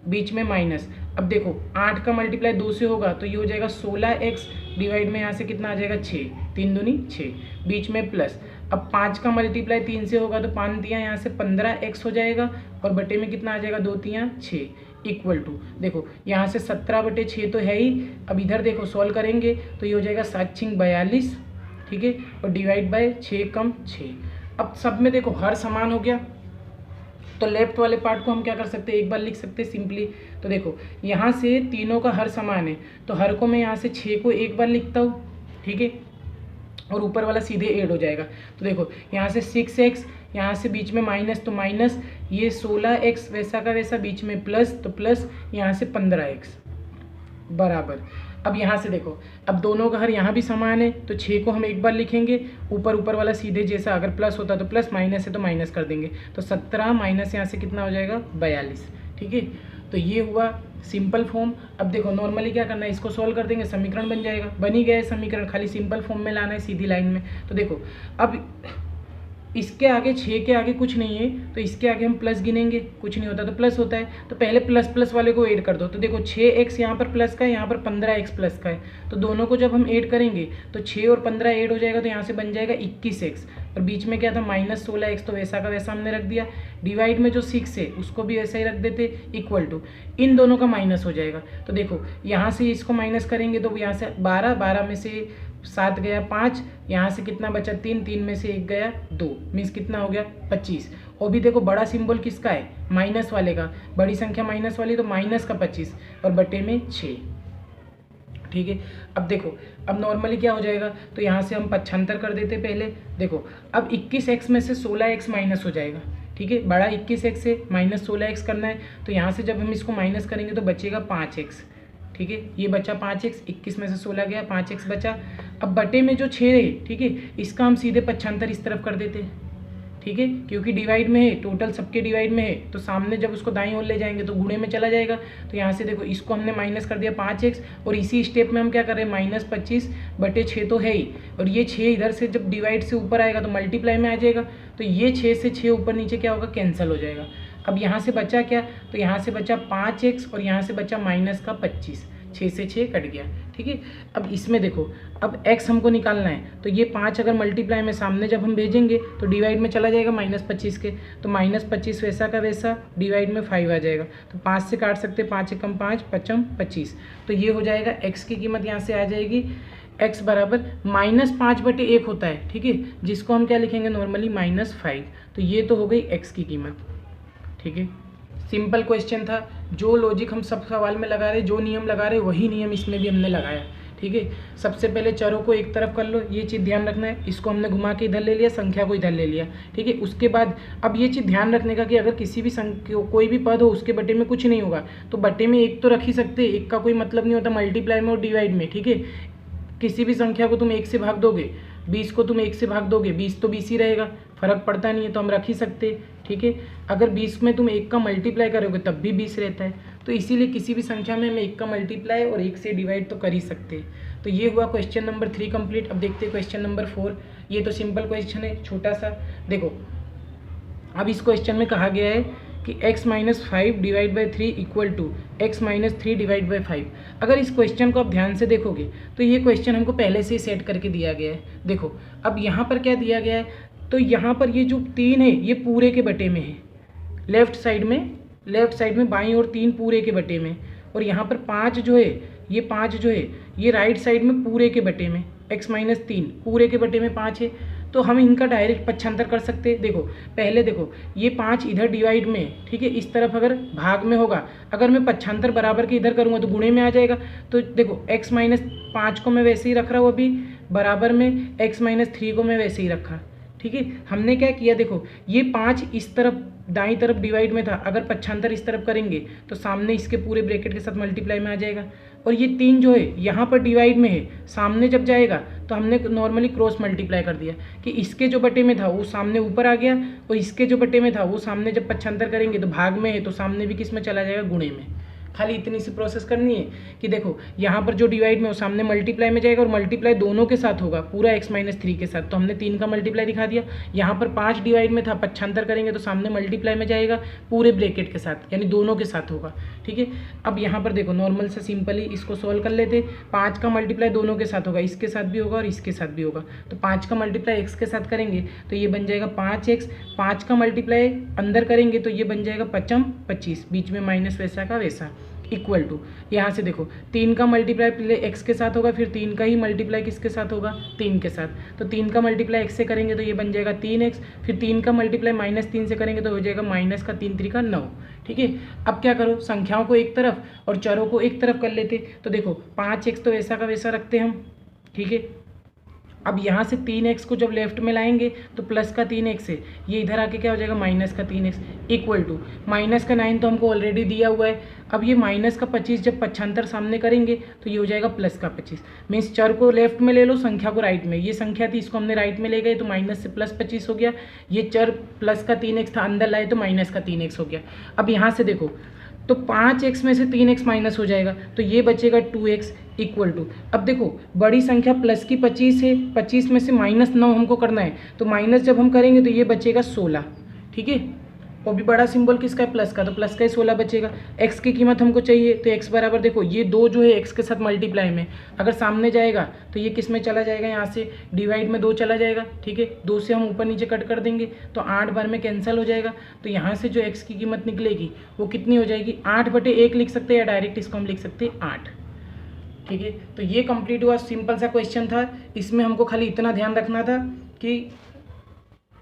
बीच में माइनस। अब देखो 8 का मल्टीप्लाई 2 से होगा तो ये हो जाएगा 16x, डिवाइड में यहाँ से कितना आ जाएगा 6, 3 दूनी 6, बीच में प्लस। अब 5 का मल्टीप्लाई 3 से होगा तो 5 दिया यहाँ से 15x हो जाएगा, और बटे में कितना आ जाएगा 2 3 6 इक्वल टू, देखो यहाँ से 17/6 तो है ही। अब इधर देखो सॉल्व करेंगे तो ये हो जाएगा 7 6 42, ठीक है, और डिवाइड बाय 6 कम 6। अब सब में देखो हर समान हो गया, तो लेफ्ट वाले पार्ट को हम क्या कर सकते हैं, एक बार लिख सकते हैं सिंपली। तो देखो यहाँ से तीनों का हर समान है, तो हर को मैं यहाँ से 6 को एक बार लिखता हूँ। ठीक है, और ऊपर वाला सीधे ऐड हो जाएगा। तो देखो यहाँ से 6x, यहाँ से बीच में माइनस तो माइनस, ये 16x वैसा का वैसा, बीच में प्लस तो प्लस, यहाँ से 15x बराबर। अब यहाँ से देखो, अब दोनों का हर यहाँ भी समान है, तो 6 को हम एक बार लिखेंगे, ऊपर वाला सीधे जैसा, अगर प्लस होता तो प्लस, माइनस है तो माइनस कर देंगे, तो 17 माइनस यहाँ से कितना हो जाएगा 42। ठीक है, तो ये हुआ सिंपल फॉर्म। अब देखो नॉर्मली क्या करना है, इसको सॉल्व कर देंगे, समीकरण बन जाएगा, बन ही गया है समीकरण, खाली सिंपल फॉर्म में लाना है सीधी लाइन में। तो देखो अब इसके आगे 6 के आगे कुछ नहीं है, तो इसके आगे हम प्लस गिनेंगे, कुछ नहीं होता तो प्लस होता है, तो पहले प्लस प्लस वाले को ऐड कर दो। तो देखो 6x यहाँ पर प्लस का है, यहाँ पर 15x प्लस का है, तो दोनों को जब हम ऐड करेंगे तो 6 और 15 ऐड हो जाएगा, तो यहाँ से बन जाएगा 21x, और बीच में क्या था माइनस 16x, तो वैसा का वैसा हमने रख दिया। डिवाइड में जो 6 है उसको भी वैसा ही रख देते, इक्वल टू, इन दोनों का माइनस हो जाएगा। तो देखो यहाँ से इसको माइनस करेंगे तो यहाँ से 12 में से 7 गया 5, यहाँ से कितना बचा 3 में से 1 गया 2, मीन्स कितना हो गया 25। और भी देखो बड़ा सिंबल किसका है, माइनस वाले का, बड़ी संख्या माइनस वाली, तो माइनस का 25 और बटे में 6। ठीक है, अब देखो अब नॉर्मली क्या हो जाएगा, तो यहाँ से हम 75 कर देते पहले। देखो अब 21x में से 16x माइनस हो जाएगा। ठीक है, बड़ा 21x से माइनस 16x करना है, तो यहाँ से जब हम इसको माइनस करेंगे तो बचेगा 5x। ठीक है, ये बचा 5x, 21 में से 16 गया, 5x बचा। अब बटे में जो 6 है, ठीक है, इसका हम सीधे 75 इस तरफ कर देते हैं। ठीक है, क्योंकि डिवाइड में है, टोटल सबके डिवाइड में है, तो सामने जब उसको दाईं ओर ले जाएंगे तो गुणे में चला जाएगा। तो यहाँ से देखो इसको हमने माइनस कर दिया 5x, और इसी स्टेप में हम क्या कर रहे हैं, माइनस 25/6 तो है ही, और ये 6 इधर से जब डिवाइड से ऊपर आएगा तो मल्टीप्लाई में आ जाएगा, तो ये 6 से 6 ऊपर नीचे क्या होगा, कैंसिल हो जाएगा। अब यहाँ से बचा क्या, तो यहाँ से बचा 5x, और यहाँ से बचा माइनस का 25, 6 से 6 कट गया। ठीक है, अब इसमें देखो अब x हमको निकालना है, तो ये 5 अगर मल्टीप्लाई में सामने जब हम भेजेंगे तो डिवाइड में चला जाएगा -25 के, तो -25 वैसा का वैसा, डिवाइड में 5 आ जाएगा, तो 5 से काट सकते, 5 एकम 5, 5 25, तो ये हो जाएगा x की कीमत यहाँ से आ जाएगी, x बराबर -5/1 होता है। ठीक है, जिसको हम क्या लिखेंगे नॉर्मली -5, तो ये तो हो गई x की कीमत। ठीक है, सिंपल क्वेश्चन था, जो लॉजिक हम सब सवाल में लगा रहे, जो नियम लगा रहे वही नियम इसमें भी हमने लगाया। ठीक है, सबसे पहले चरों को एक तरफ कर लो, ये चीज़ ध्यान रखना है, इसको हमने घुमा के इधर ले लिया, संख्या को इधर ले लिया। ठीक है, उसके बाद अब ये चीज़ ध्यान रखने का कि अगर किसी भी संख्या कोई भी पद हो उसके बटे में कुछ नहीं होगा, तो बटे में 1 तो रख ही सकते, 1 का कोई मतलब नहीं होता मल्टीप्लाई में और डिवाइड में। ठीक है, किसी भी संख्या को तुम 1 से भाग दोगे, 20 को तुम 1 से भाग दोगे, 20 तो 20 ही रहेगा, फर्क पड़ता नहीं है, तो हम रख ही सकते। ठीक है, अगर 20 में तुम 1 का मल्टीप्लाई करोगे तब भी 20 रहता है, तो इसीलिए किसी भी संख्या में हम 1 का मल्टीप्लाई और 1 से डिवाइड तो कर ही सकते हैं। तो ये हुआ क्वेश्चन नंबर 3 कंप्लीट। अब देखते हैं क्वेश्चन नंबर 4। ये तो सिंपल क्वेश्चन है, छोटा सा। देखो अब इस क्वेश्चन में कहा गया है कि x minus 5 divide by 3 equal to x minus 3 divide by 5। अगर इस क्वेश्चन को आप ध्यान से देखोगे तो ये क्वेश्चन हमको पहले से ही सेट करके दिया गया है। देखो अब यहाँ पर क्या दिया गया है, तो यहाँ पर ये जो 3 है ये पूरे के बटे में है, लेफ्ट साइड में बाईं ओर 3 पूरे के बटे में, और यहाँ पर 5 जो है ये 5 जो है ये राइट साइड में पूरे के बटे में, x माइनस 3 पूरे के बटे में 5 है। तो हम इनका डायरेक्ट पक्षांतर कर सकते हैं। देखो पहले देखो ये 5 इधर डिवाइड में, ठीक है, इस तरफ अगर भाग में होगा, अगर मैं पक्षांतर बराबर के इधर करूँगा तो गुणे में आ जाएगा। तो देखो x माइनस 5 को मैं वैसे ही रख रहा हूँ अभी, बराबर में x माइनस 3 को मैं वैसे ही रखा, ठीक है। हमने क्या किया, देखो ये 5 इस तरफ दाईं तरफ डिवाइड में था, अगर पक्षांतर इस तरफ करेंगे तो सामने इसके पूरे ब्रैकेट के साथ मल्टीप्लाई में आ जाएगा। और ये 3 जो है यहाँ पर डिवाइड में है, सामने जब जाएगा तो हमने नॉर्मली क्रॉस मल्टीप्लाई कर दिया कि इसके जो बटे में था वो सामने ऊपर आ गया, और इसके जो बटे में था वो सामने जब पक्षांतर करेंगे तो भाग में है तो सामने भी किस में चला जाएगा, गुणे में। खाली इतनी सी प्रोसेस करनी है कि देखो यहाँ पर जो डिवाइड में वो सामने मल्टीप्लाई में जाएगा, और मल्टीप्लाई दोनों के साथ होगा, पूरा x माइनस 3 के साथ। तो हमने 3 का मल्टीप्लाई दिखा दिया। यहाँ पर 5 डिवाइड में था, पक्षांतर करेंगे तो सामने मल्टीप्लाई में जाएगा पूरे ब्रैकेट के साथ, यानी दोनों के साथ होगा, ठीक है। अब यहाँ पर देखो नॉर्मल से सिंपली इसको सॉल्व कर लेते। 5 का मल्टीप्लाई दोनों के साथ होगा, इसके साथ भी होगा और इसके साथ भी होगा। तो 5 का मल्टीप्लाई x के साथ करेंगे तो ये बन जाएगा 5x। 5 का मल्टीप्लाई अंदर करेंगे तो ये बन जाएगा 5 25, बीच में माइनस वैसा का वैसा, इक्वल टू यहाँ से देखो 3 का मल्टीप्लाई पहले x के साथ होगा, फिर 3 का ही मल्टीप्लाई किसके साथ होगा, 3 के साथ। तो 3 का मल्टीप्लाई x से करेंगे तो ये बन जाएगा 3x, फिर 3 का मल्टीप्लाई माइनस 3 से करेंगे तो हो जाएगा माइनस का 3 3 का 9, ठीक है। अब क्या करो, संख्याओं को एक तरफ और चरों को एक तरफ कर लेते। तो देखो 5x तो वैसा का वैसा रखते हम, ठीक है। अब यहाँ से 3x को जब लेफ्ट में लाएंगे तो प्लस का 3x है, ये इधर आके क्या हो जाएगा, माइनस का 3x, इक्वल टू माइनस का 9 तो हमको ऑलरेडी दिया हुआ है। अब ये माइनस का 25 जब पक्षांतर सामने करेंगे तो ये हो जाएगा प्लस का 25। मीन्स चर को लेफ्ट में ले लो, संख्या को राइट में। ये संख्या थी, इसको हमने राइट में ले गए तो माइनस से प्लस 25 हो गया। ये चर प्लस का 3x था, अंदर लाए तो माइनस का 3x हो गया। अब यहाँ से देखो तो 5x में से 3x माइनस हो जाएगा तो ये बचेगा 2x इक्वल टू। अब देखो बड़ी संख्या प्लस की 25 है, 25 में से माइनस 9 हमको करना है, तो माइनस जब हम करेंगे तो ये बचेगा 16, ठीक है। वो भी बड़ा सिंबल किसका है, प्लस का, तो प्लस का ही 16 बचेगा। x की कीमत हमको चाहिए तो x बराबर देखो ये 2 जो है x के साथ मल्टीप्लाई में, अगर सामने जाएगा तो ये किस में चला जाएगा, यहाँ से डिवाइड में 2 चला जाएगा, ठीक है। 2 से हम ऊपर नीचे कट कर देंगे तो 8 बार में कैंसिल हो जाएगा। तो यहाँ से जो x की कीमत निकलेगी वो कितनी हो जाएगी, 8/1 लिख सकते हैं, या डायरेक्ट इसको हम लिख सकते हैं 8, ठीक है। तो ये कंप्लीट हुआ, सिंपल सा क्वेश्चन था। इसमें हमको खाली इतना ध्यान रखना था कि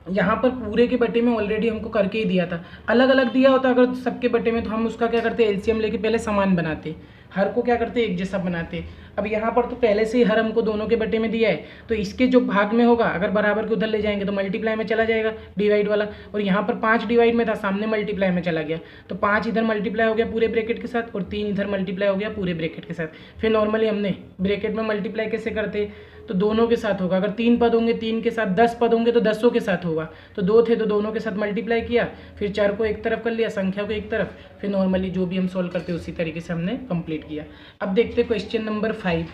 यहाँ पर पूरे के बटे में ऑलरेडी हमको करके ही दिया था। अलग अलग दिया होता अगर सबके बटे में तो हम उसका क्या करते, एलसीएम लेके पहले समान बनाते, हर को क्या करते, एक जैसा बनाते। अब यहाँ पर तो पहले से ही हर हमको दोनों के बटे में दिया है, तो इसके जो भाग में होगा अगर बराबर के उधर ले जाएंगे तो मल्टीप्लाई में चला जाएगा डिवाइड वाला, और यहाँ पर 5 डिवाइड में था, सामने मल्टीप्लाई में चला गया तो 5 इधर मल्टीप्लाई हो गया पूरे ब्रैकेट के साथ, और 3 इधर मल्टीप्लाई हो गया पूरे ब्रैकेट के साथ। फिर नॉर्मली हमने ब्रैकेट में मल्टीप्लाई कैसे करते, तो दोनों के साथ होगा। अगर 3 पद होंगे 3 के साथ, 10 पद होंगे तो 10 के साथ होगा। तो 2 थे तो दोनों के साथ मल्टीप्लाई किया, फिर चर को एक तरफ कर लिया, संख्या को एक तरफ, फिर नॉर्मली जो भी हम सॉल्व करते हैं उसी तरीके से हमने कंप्लीट किया। अब देखते क्वेश्चन नंबर 5।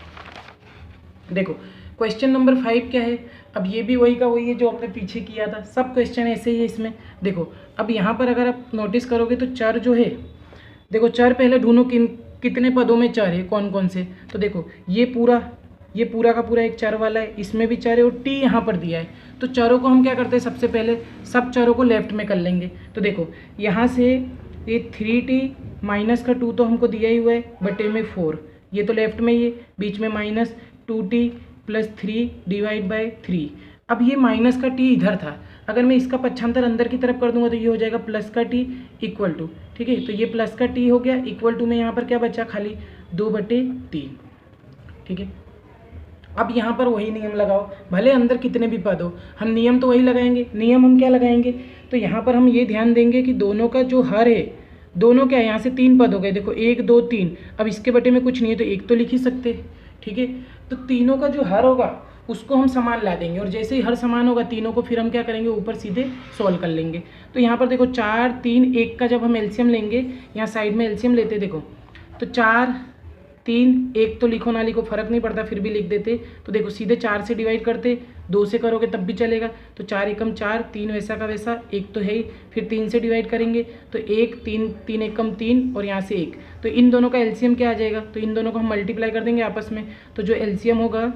देखो क्वेश्चन नंबर 5 क्या है, अब ये भी वही का वही है जो हमने पीछे किया था, सब क्वेश्चन ऐसे ही है इसमें। देखो अब यहाँ पर अगर आप नोटिस करोगे तो चर जो है, देखो चर पहले ढूंढो कितने पदों में चर है, कौन कौन से। तो देखो ये पूरा का पूरा एक चर वाला है, इसमें भी चर है और टी यहाँ पर दिया है। तो चरों को हम क्या करते हैं, सबसे पहले सब चरों को लेफ्ट में कर लेंगे। तो देखो यहाँ से ये 3t माइनस का 2 तो हमको दिया ही हुआ है, बटे में 4, ये तो लेफ्ट में ही है, बीच में minus 2t plus 3 divide by 3। अब ये माइनस का t इधर था, अगर मैं इसका पक्षांतर अंदर की तरफ कर दूंगा तो ये हो जाएगा प्लस का t इक्वल टू, ठीक है। तो ये प्लस का t हो गया, इक्वल टू में यहाँ पर क्या बचा, खाली 2/3, ठीक है। अब यहाँ पर वही नियम लगाओ, भले अंदर कितने भी पद हो, हम नियम तो वही लगाएंगे। नियम हम क्या लगाएंगे, तो यहाँ पर हम ये ध्यान देंगे कि दोनों का जो हर है, दोनों क्या है, यहाँ से 3 पद हो गए, देखो 1 2 3। अब इसके बटे में कुछ नहीं है तो 1 तो लिख ही सकते, ठीक है। तो तीनों का जो हर होगा उसको हम समान ला देंगे, और जैसे ही हर समान होगा तीनों को फिर हम क्या करेंगे, ऊपर सीधे सॉल्व कर लेंगे। तो यहाँ पर देखो 4 3 1 का जब हम एलसीएम लेंगे, यहाँ साइड में एलसीएम लेते, देखो तो 4 3, 1 तो लिखो ना लिखो फ़र्क नहीं पड़ता, फिर भी लिख देते। तो देखो सीधे 4 से डिवाइड करते, 2 से करोगे तब भी चलेगा। तो 4 एकम 4, 3 वैसा का वैसा, 1 तो है ही। फिर 3 से डिवाइड करेंगे तो 1, 3, 3 एकम 3 और यहाँ से 1। तो इन दोनों का एलसीएम क्या आ जाएगा? तो इन दोनों को हम मल्टीप्लाई कर देंगे आपस में। तो जो एलसीएम होगा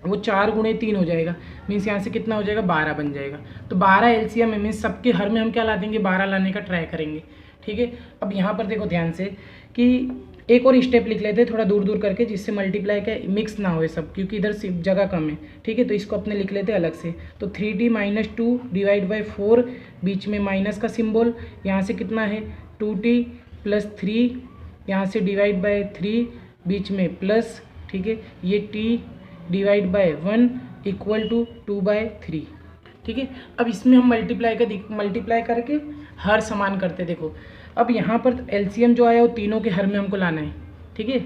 वो 4 गुणे 3 हो जाएगा, मीन्स यहाँ से कितना हो जाएगा? 12 बन जाएगा। तो 12 एलसीएम है, मीन्स सबके हर में हम क्या ला देंगे? 12 लाने का ट्राई करेंगे। ठीक है, अब यहाँ पर देखो ध्यान से कि एक और स्टेप लिख लेते हैं थोड़ा दूर दूर करके, जिससे मल्टीप्लाई का मिक्स ना हो सब, क्योंकि इधर सिर्फ जगह कम है। ठीक है, तो इसको अपने लिख लेते हैं अलग से। तो 3t - 2 डिवाइड बाई 4, बीच में माइनस का सिम्बॉल, यहाँ से कितना है? 2t + 3, यहाँ से डिवाइड बाई 3, बीच में प्लस। ठीक है, ये t divide by 1 equal to 2/3। ठीक है, अब इसमें हम मल्टीप्लाई करके हर समान करते। देखो अब यहाँ पर एलसीएम जो आया वो तीनों के हर में हमको लाना है। ठीक है,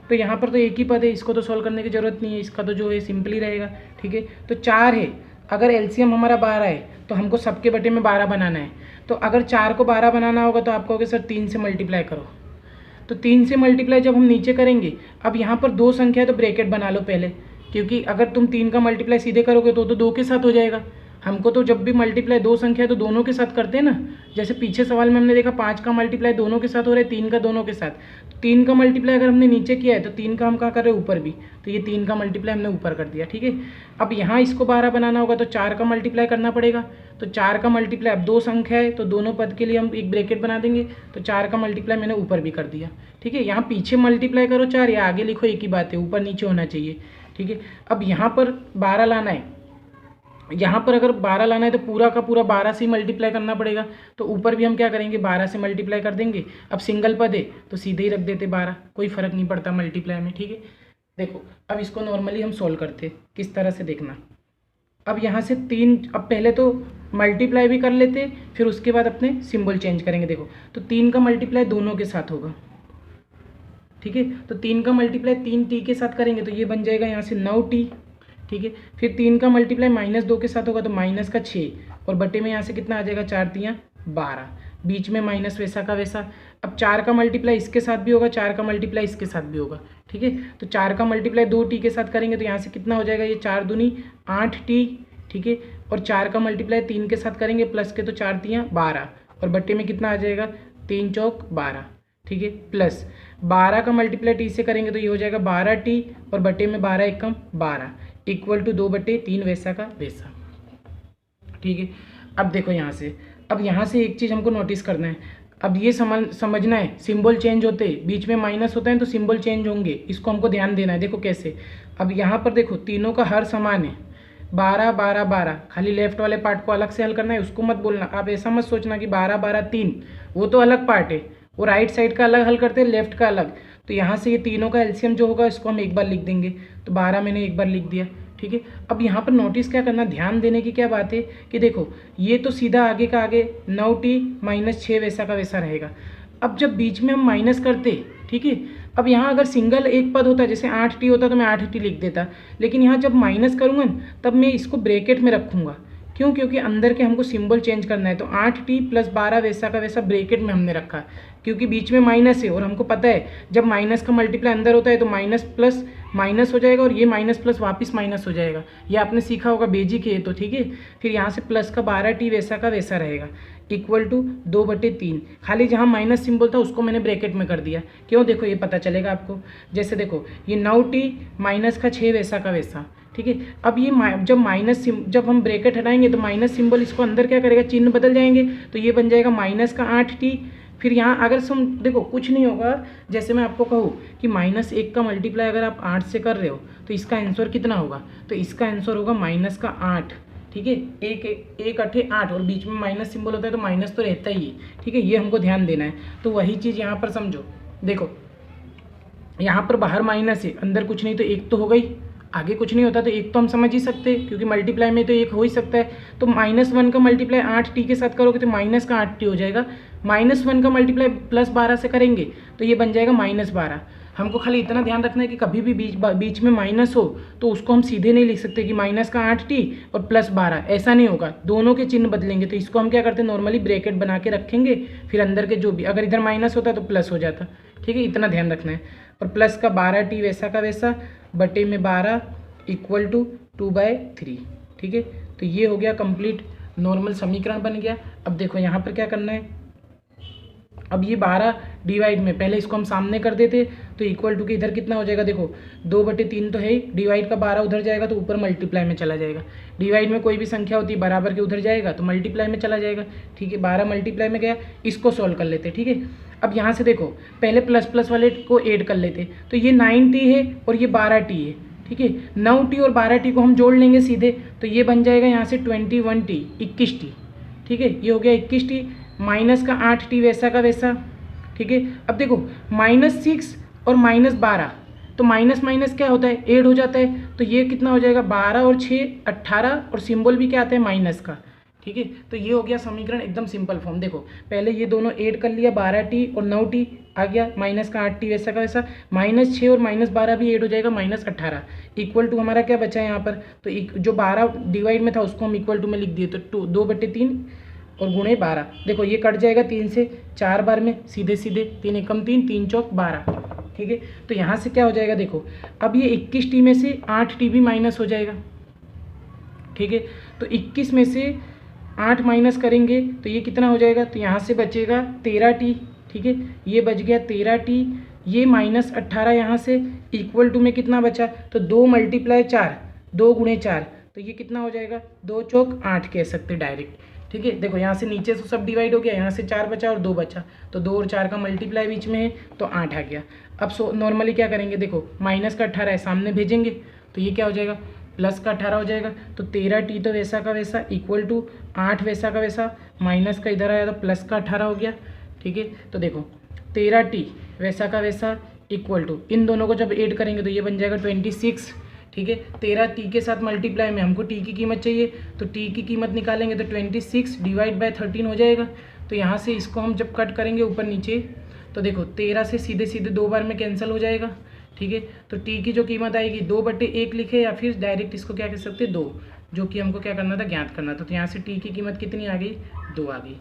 तो यहाँ पर तो एक ही पद है, इसको तो सॉल्व करने की ज़रूरत नहीं है, इसका तो जो है सिंपल ही रहेगा। ठीक है, तो 4 है, अगर एलसीएम हमारा 12 है तो हमको सबके बटे में 12 बनाना है। तो अगर 4 को 12 बनाना होगा तो आप कहोगे सर 3 से मल्टीप्लाई करो। तो 3 से मल्टीप्लाई जब हम नीचे करेंगे, अब यहाँ पर 2 संख्या है तो ब्रैकेट बना लो पहले, क्योंकि अगर तुम 3 का मल्टीप्लाई सीधे करोगे तो 2 के साथ हो जाएगा। हमको तो जब भी मल्टीप्लाई 2 संख्या है तो दोनों के साथ करते हैं ना। जैसे पीछे सवाल में हमने देखा 5 का मल्टीप्लाई दोनों के साथ हो रहा है, 3 का दोनों के साथ। 3 का मल्टीप्लाई अगर हमने नीचे किया है तो 3 का हम कहाँ कर रहे हैं? ऊपर भी। तो ये 3 का मल्टीप्लाई हमने ऊपर कर दिया। ठीक है, अब यहाँ इसको 12 बनाना होगा तो 4 का मल्टीप्लाई करना पड़ेगा। तो 4 का मल्टीप्लाई, अब 2 संख्या है तो दोनों पद के लिए हम एक ब्रैकेट बना देंगे। तो 4 का मल्टीप्लाई मैंने ऊपर भी कर दिया। ठीक है, यहाँ पीछे मल्टीप्लाई करो 4 या आगे लिखो, एक ही बात है, ऊपर नीचे होना चाहिए। ठीक है, अब यहाँ पर 12 लाना है, यहाँ पर अगर 12 लाना है तो पूरा का पूरा 12 से ही मल्टीप्लाई करना पड़ेगा। तो ऊपर भी हम क्या करेंगे? 12 से मल्टीप्लाई कर देंगे। अब सिंगल पद है तो सीधे ही रख देते 12, कोई फ़र्क नहीं पड़ता मल्टीप्लाई में। ठीक है, देखो अब इसको नॉर्मली हम सोल्व करते, किस तरह से देखना। अब यहाँ से 3, अब पहले तो मल्टीप्लाई भी कर लेते, फिर उसके बाद अपने सिंबल चेंज करेंगे। देखो तो 3 का मल्टीप्लाई दोनों के साथ होगा। ठीक है, तो 3 का मल्टीप्लाई 3t के साथ करेंगे तो ये बन जाएगा यहाँ से 9t। ठीक है, फिर 3 का मल्टीप्लाई -2 के साथ होगा तो माइनस का 6, और बटे में यहाँ से कितना आ जाएगा? 4 तियाँ 12, बीच में माइनस वैसा का वैसा। अब 4 का मल्टीप्लाई इसके साथ भी होगा, 4 का मल्टीप्लाई इसके साथ भी होगा। ठीक है, तो 4 का मल्टीप्लाई 2t के साथ करेंगे तो यहाँ से कितना हो जाएगा? ये 4 दूनी 8t। ठीक है, और 4 का मल्टीप्लाई 3 के साथ करेंगे प्लस के तो 4 तियाँ 12, और बटे में कितना आ जाएगा? 3 चौक 12। ठीक है, प्लस 12 का मल्टीप्लाई t से करेंगे तो ये हो जाएगा 12t, और बटे में 12 एकम 12 इक्वल टू 2/3 वैसा का वैसा। ठीक है, अब देखो यहाँ से, अब यहाँ से एक चीज़ हमको नोटिस करना है। अब ये समझना है, सिंबल चेंज होते, बीच में माइनस होता है तो सिंबल चेंज होंगे, इसको हमको ध्यान देना है। देखो कैसे, अब यहाँ पर देखो तीनों का हर समान है, 12 12 12, खाली लेफ्ट वाले पार्ट को अलग से हल करना है, उसको मत बोलना। आप ऐसा मत सोचना कि 12 12 3, वो तो अलग पार्ट है, वो राइट साइड का अलग हल करते हैं, लेफ्ट का अलग। तो यहाँ से ये तीनों का एलसीएम जो होगा इसको हम एक बार लिख देंगे। तो 12 मैंने एक बार लिख दिया। ठीक है, अब यहाँ पर नोटिस क्या करना, ध्यान देने की क्या बात है कि देखो ये तो सीधा आगे का आगे 9t - 6 वैसा का वैसा रहेगा। अब जब बीच में हम माइनस करते, ठीक है, अब यहाँ अगर सिंगल एक पद होता, जैसे 8t होता तो मैं 8t लिख देता, लेकिन यहाँ जब माइनस करूँगा तब मैं इसको ब्रैकेट में रखूँगा। क्यों? क्योंकि अंदर के हमको सिंबल चेंज करना है। तो 8t + 12 वैसा का वैसा ब्रैकेट में हमने रखा, क्योंकि बीच में माइनस है और हमको पता है जब माइनस का मल्टीप्लाई अंदर होता है तो माइनस प्लस माइनस हो जाएगा, और ये माइनस प्लस वापस माइनस हो जाएगा। ये आपने सीखा होगा बेजिक है तो। ठीक है, फिर यहाँ से प्लस का 12t वैसा का वैसा रहेगा इक्वल टू 2/3। खाली जहाँ माइनस सिंबल था उसको मैंने ब्रैकेट में कर दिया। क्यों? देखो ये पता चलेगा आपको। जैसे देखो ये 9t - 6 वैसा का वैसा। ठीक है, अब ये जब हम ब्रैकेट हटाएंगे तो माइनस सिंबल इसको अंदर क्या करेगा, चिन्ह बदल जाएंगे, तो ये बन जाएगा -8t। फिर यहाँ अगर तुम देखो कुछ नहीं होगा, जैसे मैं आपको कहूँ कि -1 का मल्टीप्लाई अगर आप 8 से कर रहे हो तो इसका आंसर कितना होगा, तो इसका आंसर होगा -8। ठीक है, 1 8 8, और बीच में माइनस सिंबल होता है तो माइनस तो रहता ही है। ठीक है, ये हमको ध्यान देना है। तो वही चीज़ यहाँ पर समझो, देखो यहाँ पर बाहर माइनस है, अंदर कुछ नहीं, तो 1 तो हो गई, आगे कुछ नहीं होता तो 1 तो हम समझ ही सकते हैं, क्योंकि मल्टीप्लाई में तो 1 हो ही सकता है। तो -1 का मल्टीप्लाई 8t के साथ करोगे तो माइनस का 8t हो जाएगा। -1 का मल्टीप्लाई +12 से करेंगे तो ये बन जाएगा -12। हमको खाली इतना ध्यान रखना है कि कभी भी बीच में माइनस हो तो उसको हम सीधे नहीं लिख सकते कि -8t और +12, ऐसा नहीं होगा, दोनों के चिन्ह बदलेंगे। तो इसको हम क्या करते हैं, नॉर्मली ब्रैकेट बना के रखेंगे, फिर अंदर के जो भी, अगर इधर माइनस होता तो प्लस हो जाता। ठीक है, इतना ध्यान रखना है। और प्लस का 12t वैसा का वैसा बटे में 12 इक्वल टू 2/3। ठीक है, तो ये हो गया कंप्लीट, नॉर्मल समीकरण बन गया। अब देखो यहाँ पर क्या करना है, अब ये 12 डिवाइड में, पहले इसको हम सामने कर देते तो इक्वल टू के इधर कितना हो जाएगा, देखो 2/3 तो है ही, डिवाइड का 12 उधर जाएगा तो ऊपर मल्टीप्लाई में चला जाएगा। डिवाइड में कोई भी संख्या होती है बराबर के उधर जाएगा तो मल्टीप्लाई में चला जाएगा। ठीक है, 12 मल्टीप्लाई में गया, इसको सॉल्व कर लेते। ठीक है, अब यहाँ से देखो पहले प्लस प्लस वाले को ऐड कर लेते, तो ये 9t है और ये 12t है। ठीक है, 9t और 12t को हम जोड़ लेंगे सीधे, तो ये बन जाएगा यहाँ से 21t 21t। ठीक है, ये हो गया 21t, माइनस का 8t वैसा का वैसा। ठीक है, अब देखो -6 और -12, तो माइनस माइनस क्या होता है, ऐड हो जाता है, तो ये कितना हो जाएगा 12 और 6 18, और सिंबल भी क्या आता है माइनस का। ठीक है, तो ये हो गया समीकरण एकदम सिंपल फॉर्म। देखो पहले ये दोनों ऐड कर लिया, 12t और 9t आ गया, माइनस का 8t वैसा का वैसा, -6 और -12 भी ऐड हो जाएगा, -18 इक्वल टू हमारा क्या बचा है यहाँ पर, तो जो 12 डिवाइड में था उसको हम इक्वल टू में लिख दिए, तो 2/3 और गुणे 12। देखो ये कट जाएगा 3 से 4 बार में, सीधे सीधे 3 एकम 3 3 चौक 12। ठीक है, तो यहाँ से क्या हो जाएगा, देखो अब ये 21t में से 8t भी माइनस हो जाएगा। ठीक है, तो 21 में से 8 माइनस करेंगे तो ये कितना हो जाएगा, तो यहाँ से बचेगा 13t। ठीक है, ये बच गया 13t, ये -18 यहाँ से इक्वल टू में कितना बचा, तो 2 × 4 2 × 4, तो ये कितना हो जाएगा 2 चौक 8 कह सकते डायरेक्ट। ठीक है, देखो यहाँ से नीचे से सब डिवाइड हो गया, यहाँ से 4 बचा और 2 बचा, तो 2 और 4 का मल्टीप्लाई बीच में है तो 8 आ गया। अब नॉर्मली क्या करेंगे, देखो माइनस का 18 है सामने भेजेंगे तो ये क्या हो जाएगा, प्लस का 18 हो जाएगा, तो 13t तो वैसा का वैसा इक्वल टू 8 वैसा का वैसा, माइनस का इधर आया तो प्लस का 18 हो गया। ठीक है, तो देखो 13t वैसा का वैसा इक्वल टू, इन दोनों को जब ऐड करेंगे तो ये बन जाएगा 26। ठीक है, 13t के साथ मल्टीप्लाई में हमको t की कीमत चाहिए, तो t की कीमत निकालेंगे तो 26 डिवाइड बाय 13 हो जाएगा। तो यहाँ से इसको हम जब कट करेंगे ऊपर नीचे, तो देखो 13 से सीधे सीधे 2 बार में कैंसिल हो जाएगा। ठीक है, तो t की जो कीमत आएगी 2/1 लिखे, या फिर डायरेक्ट इसको क्या कह सकते 2, जो कि हमको क्या करना था, ज्ञात करना था। तो यहाँ से t की कीमत कितनी आ गई, 2 आ गई।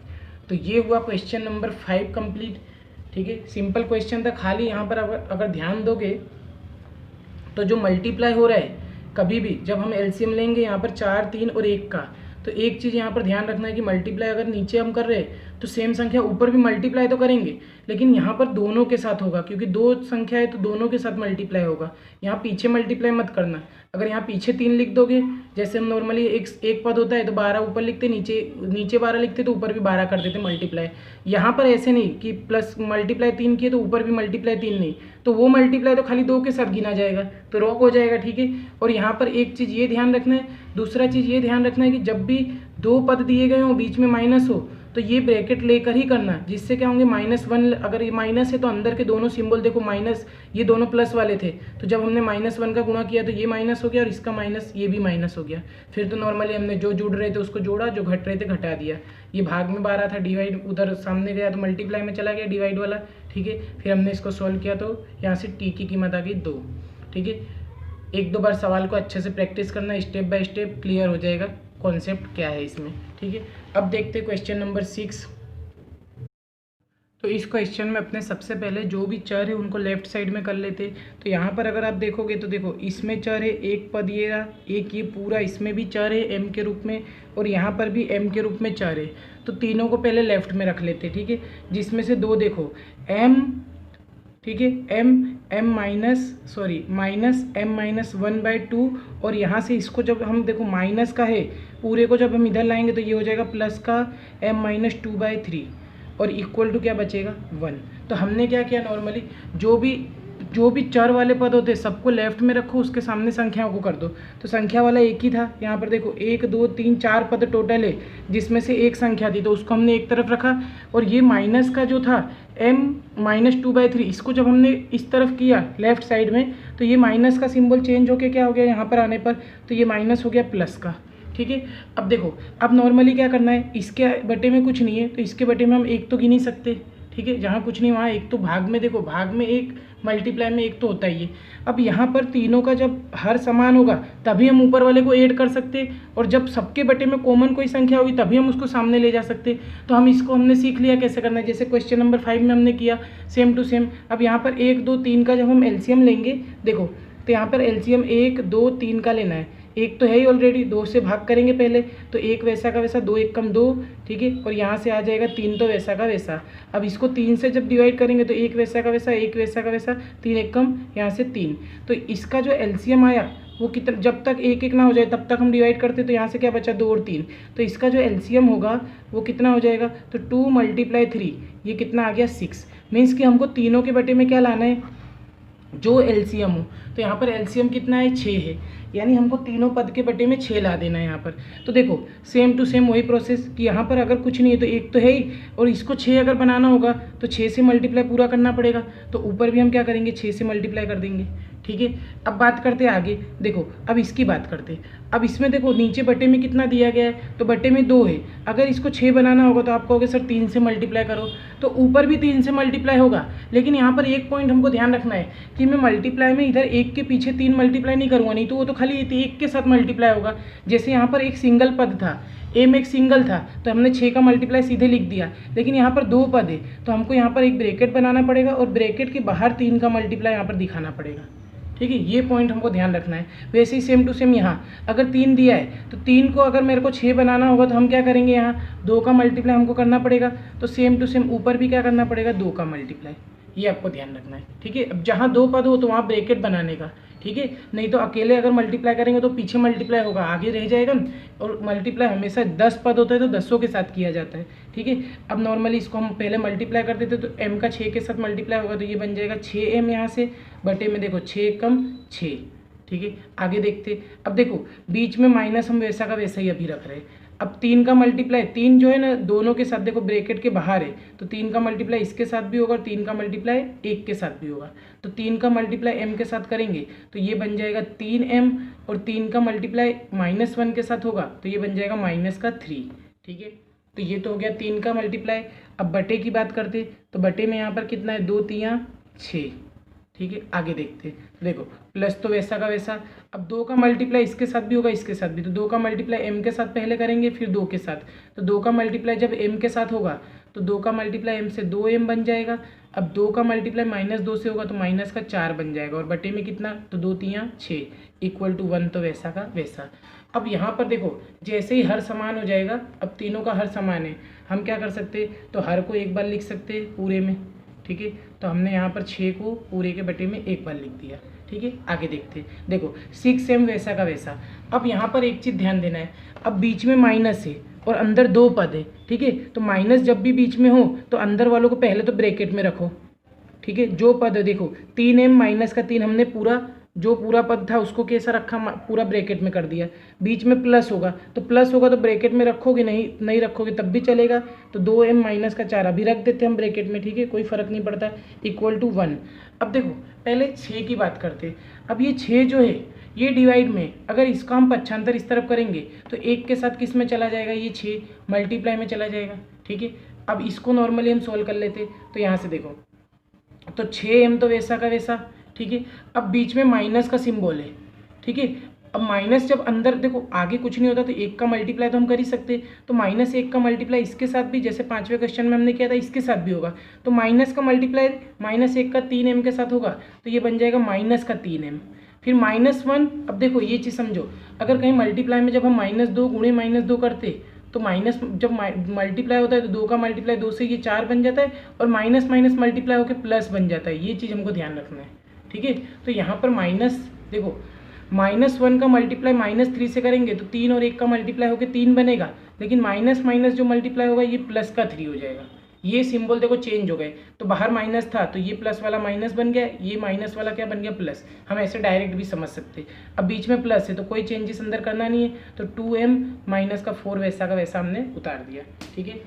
तो ये हुआ क्वेश्चन नंबर 5 कंप्लीट। ठीक है, सिंपल क्वेश्चन था, खाली यहाँ पर अगर ध्यान दोगे तो जो मल्टीप्लाई हो रहा है, कभी भी जब हम एलसीएम लेंगे यहाँ पर 4 3 और 1 का, तो एक चीज़ यहाँ पर ध्यान रखना है कि मल्टीप्लाई अगर नीचे हम कर रहे हैं तो सेम संख्या ऊपर भी मल्टीप्लाई तो करेंगे, लेकिन यहाँ पर दोनों के साथ होगा, क्योंकि 2 संख्या है तो दोनों के साथ मल्टीप्लाई होगा। यहाँ पीछे मल्टीप्लाई मत करना, अगर यहाँ पीछे 3 लिख दोगे, जैसे हम नॉर्मली एक पद होता है तो 12 ऊपर लिखते, नीचे 12 लिखते तो ऊपर भी 12 कर देते मल्टीप्लाई। यहाँ पर ऐसे नहीं कि प्लस मल्टीप्लाई 3 किए तो ऊपर भी मल्टीप्लाई 3 नहीं, तो वो मल्टीप्लाई तो खाली 2 के साथ गिना जाएगा, तो रॉन्ग हो जाएगा। ठीक है, और यहाँ पर एक चीज़ ये ध्यान रखना है, दूसरा चीज़ ये ध्यान रखना है कि जब भी 2 पद दिए गए हो बीच में माइनस हो तो ये ब्रैकेट लेकर ही करना, जिससे क्या होंगे -1, अगर ये माइनस है तो अंदर के दोनों सिंबल देखो माइनस, ये दोनों प्लस वाले थे, तो जब हमने -1 का गुणा किया तो ये माइनस हो गया और इसका माइनस, ये भी माइनस हो गया। फिर तो नॉर्मली हमने जो जुड़ रहे थे उसको जोड़ा, जो घट रहे थे घटा दिया। ये भाग में 12 था, डिवाइड उधर सामने गया तो मल्टीप्लाई में चला गया डिवाइड वाला। ठीक है, फिर हमने इसको सॉल्व किया तो यहाँ से t की कीमत आ गई 2। ठीक है, 1-2 बार सवाल को अच्छे से प्रैक्टिस करना, स्टेप बाय स्टेप क्लियर हो जाएगा कॉन्सेप्ट क्या है इसमें। ठीक है, अब देखते हैं क्वेश्चन नंबर 6। तो इस क्वेश्चन में अपने सबसे पहले जो भी चर है उनको लेफ्ट साइड में कर लेते। तो यहाँ पर अगर आप देखोगे तो देखो इसमें चर है एक पद, ये रहा एक, ये पूरा इसमें भी चर है m के रूप में, और यहाँ पर भी m के रूप में चर है। तो तीनों को पहले लेफ्ट में रख लेते। ठीक है, जिसमें से 2 देखो m, ठीक है, -m-1/2, और यहाँ से इसको जब हम देखो माइनस का है, पूरे को जब हम इधर लाएंगे तो ये हो जाएगा प्लस का m-2/3, और इक्वल टू क्या बचेगा 1। तो हमने क्या किया, नॉर्मली जो भी चर वाले पद होते हैं सबको लेफ्ट में रखो, उसके सामने संख्याओं को कर दो। तो संख्या वाला एक ही था, यहाँ पर देखो 1 2 3 4 पद टोटल है, जिसमें से एक संख्या थी तो उसको हमने एक तरफ रखा। और ये माइनस का जो था m-2/3, इसको जब हमने इस तरफ किया लेफ्ट साइड में, तो ये माइनस का सिंबल चेंज होके क्या हो गया, यहाँ पर आने पर तो ये माइनस हो गया प्लस का। ठीक है, अब देखो अब नॉर्मली क्या करना है, इसके बटे में कुछ नहीं है तो इसके बटे में हम 1 तो गिन ही सकते। ठीक है, जहाँ कुछ नहीं वहाँ 1, तो भाग में देखो, भाग में 1 मल्टीप्लाई में एक तो होता ही है। अब यहाँ पर तीनों का जब हर समान होगा तभी हम ऊपर वाले को ऐड कर सकते हैं, और जब सबके बटे में कॉमन कोई संख्या होगी तभी हम उसको सामने ले जा सकते हैं। तो हम इसको हमने सीख लिया कैसे करना है, जैसे क्वेश्चन नंबर 5 में हमने किया सेम टू सेम। अब यहाँ पर 1 2 3 का जब हम एलसीएम लेंगे, देखो तो यहाँ पर एलसीएम 1 2 3 का लेना है। एक तो है ही ऑलरेडी, 2 से भाग करेंगे पहले, तो 1 वैसा का वैसा, 2 1 कम 2, ठीक है, और यहाँ से आ जाएगा 3 तो वैसा का वैसा। अब इसको 3 से जब डिवाइड करेंगे तो 1 वैसा का वैसा, 1 वैसा का वैसा, 3 1 कम, यहाँ से 3। तो इसका जो एलसीएम आया वो कितना, जब तक 1 1 ना हो जाए तब तक हम डिवाइड करते, तो यहाँ से क्या बचा 2 और 3। तो इसका जो एलसीएम होगा वो कितना हो जाएगा, तो 2 × 3 ये कितना आ गया 6। मीन्स कि हमको तीनों के बटे में क्या लाना है, जो एलसीएम हो। तो यहाँ पर एलसीएम कितना है 6 है, यानी हमको तीनों पद के बटे में 6 ला देना है यहाँ पर। तो देखो सेम टू सेम वही प्रोसेस कि यहाँ पर अगर कुछ नहीं है तो एक तो है ही, और इसको 6 अगर बनाना होगा तो 6 से मल्टीप्लाई पूरा करना पड़ेगा। तो ऊपर भी हम क्या करेंगे 6 से मल्टीप्लाई कर देंगे, ठीक है। अब बात करते हैं आगे, देखो अब इसकी बात करते हैं। अब इसमें देखो नीचे बटे में कितना दिया गया है, तो बटे में 2 है। अगर इसको 6 बनाना होगा तो आप कहोगे सर 3 से मल्टीप्लाई करो, तो ऊपर भी 3 से मल्टीप्लाई होगा। लेकिन यहाँ पर एक पॉइंट हमको ध्यान रखना है कि मैं मल्टीप्लाई में इधर 1 के पीछे 3 मल्टीप्लाई नहीं करूँगा, नहीं तो वो तो खाली 1 के साथ मल्टीप्लाई होगा। जैसे यहाँ पर एक सिंगल पद था, एम एक सिंगल था, तो हमने 6 का मल्टीप्लाई सीधे लिख दिया। लेकिन यहाँ पर 2 पद है तो हमको यहाँ पर एक ब्रैकेट बनाना पड़ेगा, और ब्रैकेट के बाहर 3 का मल्टीप्लाई यहाँ पर दिखाना पड़ेगा, ठीक है। ये पॉइंट हमको ध्यान रखना है। वैसे ही सेम टू सेम यहाँ अगर 3 दिया है तो 3 को अगर मेरे को 6 बनाना होगा तो हम क्या करेंगे, यहाँ 2 का मल्टीप्लाई हमको करना पड़ेगा। तो सेम टू सेम ऊपर भी क्या करना पड़ेगा, 2 का मल्टीप्लाई। ये आपको ध्यान रखना है, ठीक है। अब जहाँ 2 पद हो तो वहाँ ब्रैकेट बनाने का, ठीक है। नहीं तो अकेले अगर मल्टीप्लाई करेंगे तो पीछे मल्टीप्लाई होगा, आगे रह जाएगा। और मल्टीप्लाई हमेशा 10 पद होता है तो 10 के साथ किया जाता है, ठीक है। अब नॉर्मली इसको हम पहले मल्टीप्लाई कर देते तो m का 6 के साथ मल्टीप्लाई होगा, तो ये बन जाएगा 6m यहाँ से बटे में देखो 6 कम 6, ठीक है। आगे देखते, अब देखो बीच में माइनस हम वैसा का वैसा ही अभी रख रहे हैं। अब 3 का मल्टीप्लाई, 3 जो है ना दोनों के साथ देखो ब्रैकेट के बाहर है, तो 3 का मल्टीप्लाई इसके साथ भी होगा और 3 का मल्टीप्लाई 1 के साथ भी होगा। तो 3 का मल्टीप्लाई m के साथ करेंगे तो ये बन जाएगा 3m, और 3 का मल्टीप्लाई -1 के साथ होगा तो ये बन जाएगा -3, ठीक है। तो ये तो हो गया 3 का मल्टीप्लाई। अब बटे की बात करते तो बटे में यहाँ पर कितना है, 2 3 6, ठीक है। आगे देखते देखो प्लस तो वैसा का वैसा। अब 2 का मल्टीप्लाई इसके साथ भी होगा इसके साथ भी, तो 2 का मल्टीप्लाई m के साथ पहले करेंगे फिर 2 के साथ। तो 2 का मल्टीप्लाई जब m के साथ होगा तो 2 का मल्टीप्लाई m से 2m बन जाएगा। अब 2 का मल्टीप्लाई -2 से होगा तो -4 बन जाएगा, और बटे में कितना, तो 2 3 6 = 1, तो वैसा का वैसा। अब यहाँ पर देखो जैसे ही हर समान हो जाएगा, अब तीनों का हर समान है, हम क्या कर सकते हैं, तो हर को एक बार लिख सकते हैं पूरे में, ठीक है। तो हमने यहाँ पर 6 को पूरे के बटे में एक बार लिख दिया, ठीक है। आगे देखते हैं, देखो 6m वैसा का वैसा। अब यहाँ पर एक चीज़ ध्यान देना है, अब बीच में माइनस है और अंदर 2 पद है, ठीक है। तो माइनस जब भी बीच में हो तो अंदर वालों को पहले तो ब्रैकेट में रखो, ठीक है। जो पद है देखो 3m -3 हमने पूरा पद था उसको कैसा रखा, पूरा ब्रैकेट में कर दिया। बीच में प्लस होगा तो ब्रैकेट में रखोगे, नहीं रखोगे तब भी चलेगा। तो 2m -4 अभी रख देते हम ब्रैकेट में, ठीक है, कोई फ़र्क नहीं पड़ता, = 1। अब देखो पहले 6 की बात करते। अब ये 6 जो है ये डिवाइड में, अगर इसका हम पक्षांतर इस तरफ करेंगे तो 1 के साथ किस में चला जाएगा, ये 6 मल्टीप्लाई में चला जाएगा, ठीक है। अब इसको नॉर्मली हम सोल्व कर लेते, तो यहाँ से देखो तो 6m तो वैसा का वैसा, ठीक है। अब बीच में माइनस का सिंबल है, ठीक है। अब माइनस जब अंदर देखो आगे कुछ नहीं होता तो 1 का मल्टीप्लाई तो हम कर ही सकते, तो -1 का मल्टीप्लाई इसके साथ भी, जैसे 5वें क्वेश्चन में हमने किया था, इसके साथ भी होगा। तो माइनस का मल्टीप्लाई -1 का 3m के साथ होगा तो ये बन जाएगा -3m। फिर -1, अब देखो ये चीज़ समझो, अगर कहीं मल्टीप्लाई में जब हम -2 × -2 करते तो माइनस जब मल्टीप्लाई होता है तो 2 का मल्टीप्लाई 2 से ये 4 बन जाता है, और माइनस मल्टीप्लाई होकर प्लस बन जाता है। ये चीज़ हमको ध्यान रखना है, ठीक है। तो यहाँ पर देखो -1 का मल्टीप्लाई -3 से करेंगे तो 3 और 1 का मल्टीप्लाई होकर 3 बनेगा, लेकिन माइनस जो मल्टीप्लाई होगा ये प्लस का 3 हो जाएगा। ये सिंबल देखो चेंज हो गए, तो बाहर माइनस था तो ये प्लस वाला माइनस बन गया, ये माइनस वाला क्या बन गया, प्लस। हम ऐसे डायरेक्ट भी समझ सकते। अब बीच में प्लस है तो कोई चेंजेस अंदर करना नहीं है, तो 2m -4 वैसा का वैसा हमने उतार दिया, ठीक है।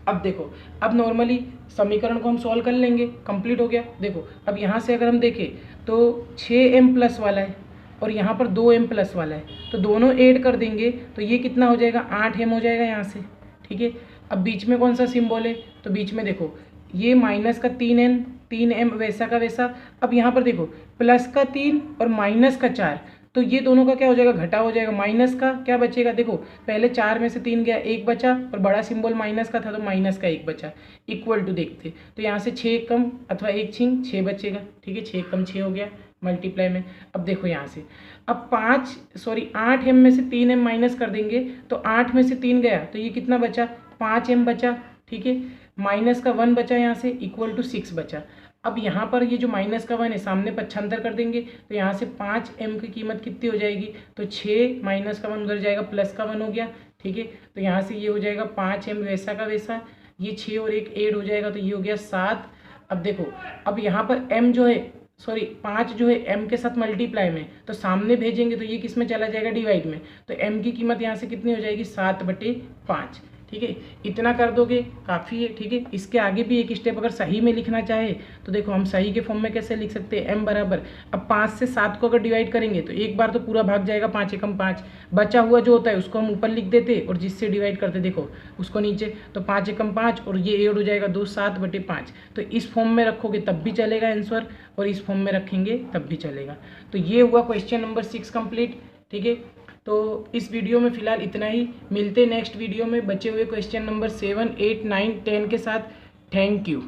अब देखो अब नॉर्मली समीकरण को हम सॉल्व कर लेंगे, कंप्लीट हो गया। देखो अब यहाँ से अगर हम देखें तो 6m प्लस वाला है और यहाँ पर 2m प्लस वाला है, तो दोनों ऐड कर देंगे तो ये कितना हो जाएगा, 8m हो जाएगा यहाँ से, ठीक है। अब बीच में कौन सा सिंबल है, तो बीच में देखो ये -3n 3m वैसा का वैसा। अब यहाँ पर देखो प्लस का 3 और माइनस का 4, तो ये दोनों का क्या हो जाएगा, घटा हो जाएगा। माइनस का क्या बचेगा, देखो पहले 4 में से 3 गया, 1 बचा, और बड़ा सिंबल माइनस का था तो माइनस का 1 बचा। इक्वल टू देखते तो यहाँ से 6 कम अथवा 1 छिंग 6 बचेगा, ठीक है, 6 कम 6 हो गया मल्टीप्लाई में। अब देखो यहाँ से अब 8m में से 3m माइनस कर देंगे तो 8 में से 3 गया तो ये कितना बचा, 5m बचा, ठीक है, माइनस का 1 बचा यहाँ से, इक्वल टू 6 बचा। अब यहाँ पर ये जो माइनस का 1 है सामने पक्षांतर कर देंगे तो यहाँ से 5m की कीमत कितनी हो जाएगी, तो 6 माइनस का 1 उधर जाएगा, प्लस का 1 हो गया, ठीक है। तो यहाँ से ये हो जाएगा 5m वैसा का वैसा, ये 6 और 1 ऐड हो जाएगा तो ये हो गया 7। अब देखो अब यहाँ पर m जो है 5 जो है m के साथ मल्टीप्लाई में, तो सामने भेजेंगे तो ये किस में चला जाएगा, डिवाइड में, तो m की कीमत यहाँ से कितनी हो जाएगी, 7/5, ठीक है। इतना कर दोगे काफ़ी है, ठीक है। इसके आगे भी एक स्टेप अगर सही में लिखना चाहे तो देखो हम सही के फॉर्म में कैसे लिख सकते हैं, m बराबर, अब 5 से 7 को अगर डिवाइड करेंगे तो एक बार तो पूरा भाग जाएगा, 5 एकम 5, बचा हुआ जो होता है उसको हम ऊपर लिख देते और जिससे डिवाइड करते देखो उसको नीचे, तो 5 एकम 5 और ये ऐड हो जाएगा 2, 7/5। तो इस फॉर्म में रखोगे तब भी चलेगा आंसर, और इस फॉर्म में रखेंगे तब भी चलेगा। तो ये हुआ क्वेश्चन नंबर 6 कंप्लीट, ठीक है। तो इस वीडियो में फ़िलहाल इतना ही, मिलते नेक्स्ट वीडियो में बचे हुए क्वेश्चन नंबर 7, 8, 9, 10 के साथ। Thank you.